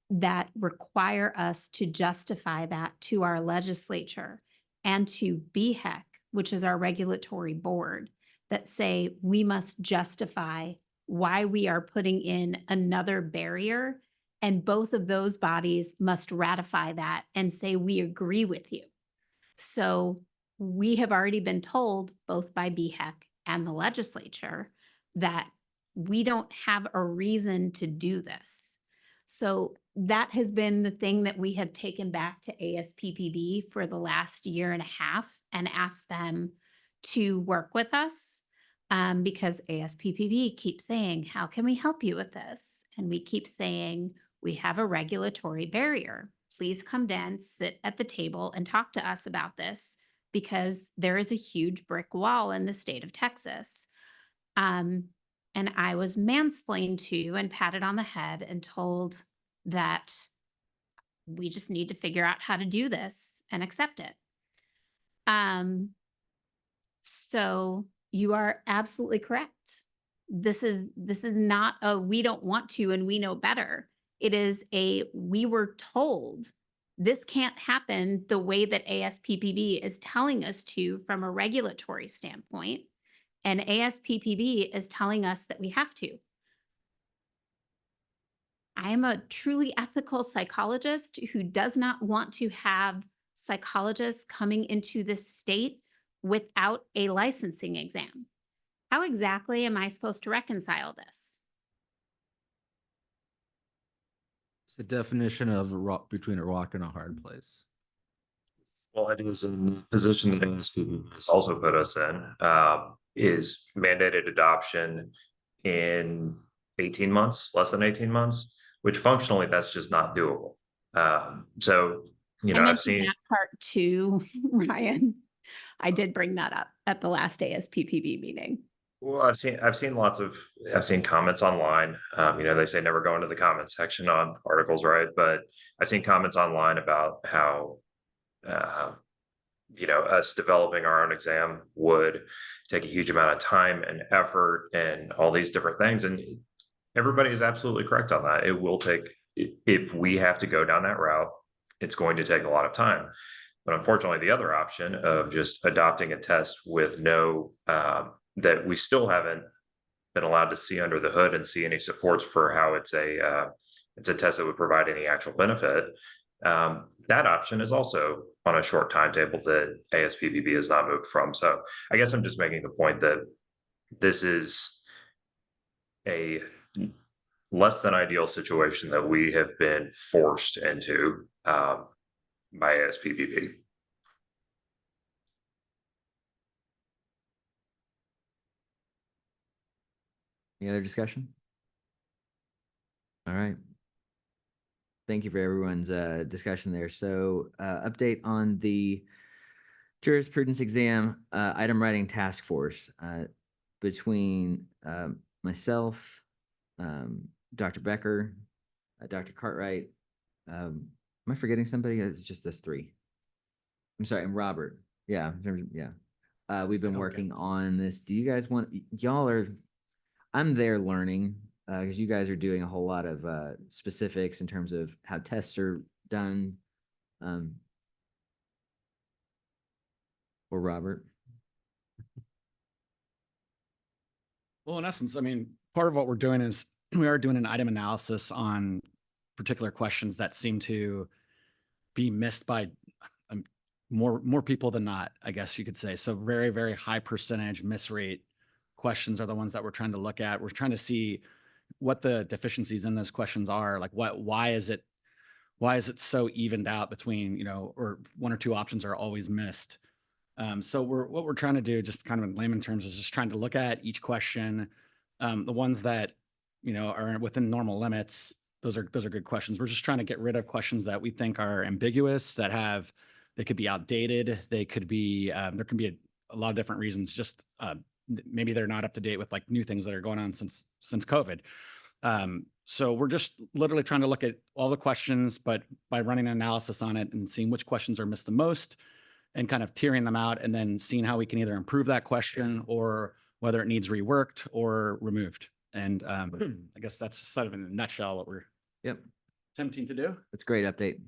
F: that require us to justify that to our legislature and to BHEC, which is our regulatory board, that say we must justify why we are putting in another barrier, and both of those bodies must ratify that and say we agree with you. So we have already been told, both by BHEC and the legislature, that we don't have a reason to do this. So that has been the thing that we have taken back to ASPPB for the last year and a half and asked them to work with us, because ASPPB keeps saying, how can we help you with this? And we keep saying, we have a regulatory barrier. Please come down, sit at the table and talk to us about this, because there is a huge brick wall in the state of Texas. And I was mansplained to and patted on the head and told that we just need to figure out how to do this and accept it. So you are absolutely correct. This is not a we don't want to and we know better. It is we were told this can't happen the way that ASPPB is telling us to from a regulatory standpoint. And ASPPB is telling us that we have to. I am a truly ethical psychologist who does not want to have psychologists coming into this state without a licensing exam. How exactly am I supposed to reconcile this?
I: It's the definition of between a rock and a hard place.
P: Well, it is in the position that ASPP has also put us in, is mandated adoption in 18 months, less than 18 months, which functionally that's just not doable. So, you
F: I
P: know, I've
F: mentioned
P: seen,
F: that part too, Ryan. I did bring that up at the last ASPPB meeting.
P: well, I've seen I've seen comments online. You know, they say never go into the comments section on articles, right? But I've seen comments online about how, uh, you know, us developing our own exam would take a huge amount of time and effort and all these different things. And everybody is absolutely correct on that. It will take, if we have to go down that route, it's going to take a lot of time. But unfortunately, the other option of just adopting a test with no, that we still haven't been allowed to see under the hood and see any supports for how it's a test that would provide any actual benefit. That option is also on a short timetable that ASPPB has not moved from. So I guess I'm just making the point that this is a less than ideal situation that we have been forced into by ASPPB.
A: Any other discussion? All right. Thank you for everyone's discussion there. So update on the jurisprudence exam item writing task force between myself, Dr. Becker, Dr. Cartwright. Am I forgetting somebody? It's just us three. I'm sorry, and Robert. Yeah, yeah. We've been working on this. Do you guys want, y'all are, I'm there learning because you guys are doing a whole lot of specifics in terms of how tests are done. Or Robert.
J: Well, in essence, I mean, part of what we're doing is we are doing an item analysis on particular questions that seem to be missed by more people than not, I guess you could say. So very, very high percentage miss rate questions are the ones that we're trying to look at. We're trying to see what the deficiencies in those questions are. Like why is it so evened out between, you know, or one or two options are always missed. So what we're trying to do, just kind of in layman terms, is just trying to look at each question. The ones that, you know, are within normal limits, those are good questions. We're just trying to get rid of questions that we think are ambiguous, they could be outdated. They could be, there can be a lot of different reasons. Just maybe they're not up to date with like new things that are going on since COVID. So we're just literally trying to look at all the questions, but by running an analysis on it and seeing which questions are missed the most and kind of tiering them out and then seeing how we can either improve that question or whether it needs reworked or removed. And I guess that's sort of in a nutshell what we're attempting to do.
A: That's a great update.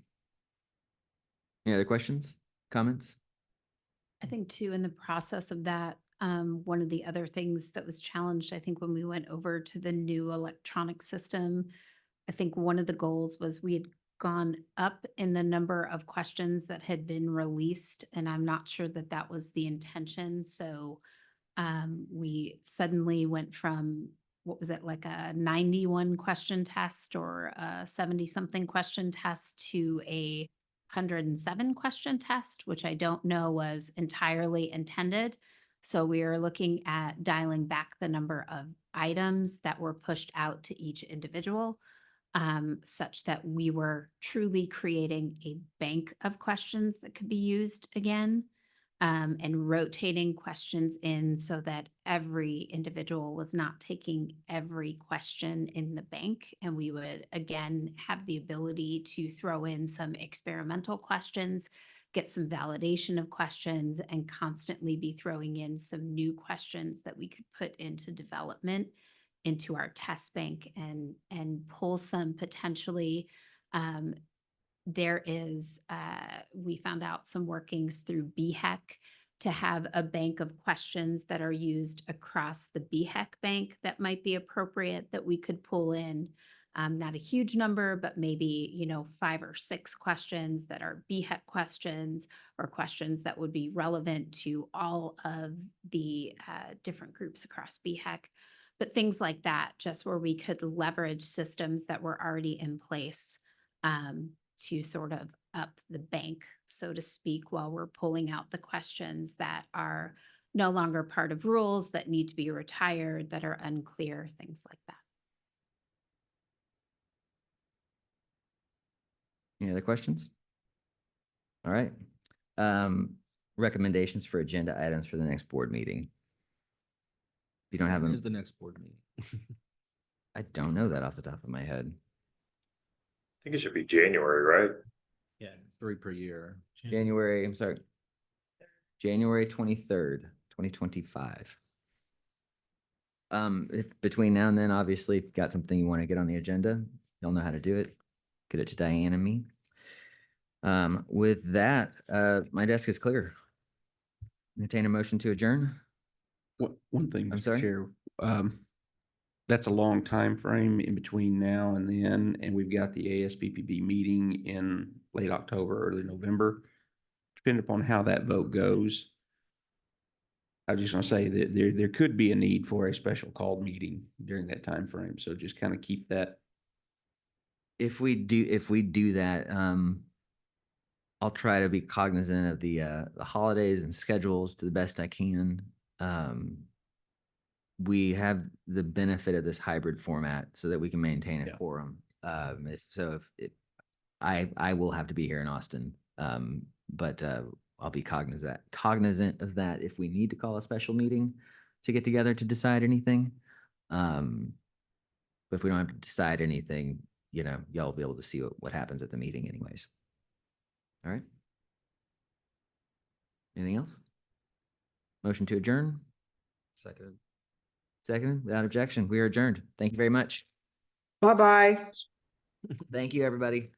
A: Any other questions, comments?
F: I think too, in the process of that, one of the other things that was challenged, I think when we went over to the new electronic system, I think one of the goals was we had gone up in the number of questions that had been released, and I'm not sure that that was the intention. So we suddenly went from, what was it, like a 91 question test or a 70 something question test to a 107 question test, which I don't know was entirely intended. So we are looking at dialing back the number of items that were pushed out to each individual, such that we were truly creating a bank of questions that could be used again, and rotating questions in so that every individual was not taking every question in the bank. And we would again have the ability to throw in some experimental questions, get some validation of questions, and constantly be throwing in some new questions that we could put into development into our test bank and pull some potentially. There is, we found out some workings through BHEC to have a bank of questions that are used across the BHEC bank that might be appropriate that we could pull in. Not a huge number, but maybe, you know, 5 or 6 questions that are BHEC questions or questions that would be relevant to all of the different groups across BHEC. But things like that, just where we could leverage systems that were already in place to sort of up the bank, so to speak, while we're pulling out the questions that are no longer part of rules, that need to be retired, that are unclear, things like that.
A: Any other questions? All right. Recommendations for agenda items for the next board meeting. If you don't have them,
I: When's the next board meeting?
A: I don't know that off the top of my head.
P: I think it should be January, right?
I: Yeah, 3 per year.
A: January, I'm sorry. January 23rd, 2025. If between now and then, obviously, if you've got something you want to get on the agenda, you'll know how to do it. Get it to Diane and me. With that, my desk is clear. Entertain a motion to adjourn.
L: One thing,
A: I'm
L: Mr.
A: sorry?
L: Chair, that's a long time frame in between now and then, and we've got the ASPPB meeting in late October, early November. Depending upon how that vote goes, I just want to say that there could be a need for a special called meeting during that time frame. So just kind of keep that.
A: If we do that, I'll try to be cognizant of the holidays and schedules to the best I can. We have the benefit of this hybrid format so that we can maintain a quorum. If I will have to be here in Austin, but I'll be cognizant of that if we need to call a special meeting to get together to decide anything. But if we don't have to decide anything, y'all will be able to see what happens at the meeting anyways. All right. Anything else? Motion to adjourn?
I: Second.
A: Second, without objection, we are adjourned. Thank you very much.
D: Bye-bye.
A: Thank you, everybody.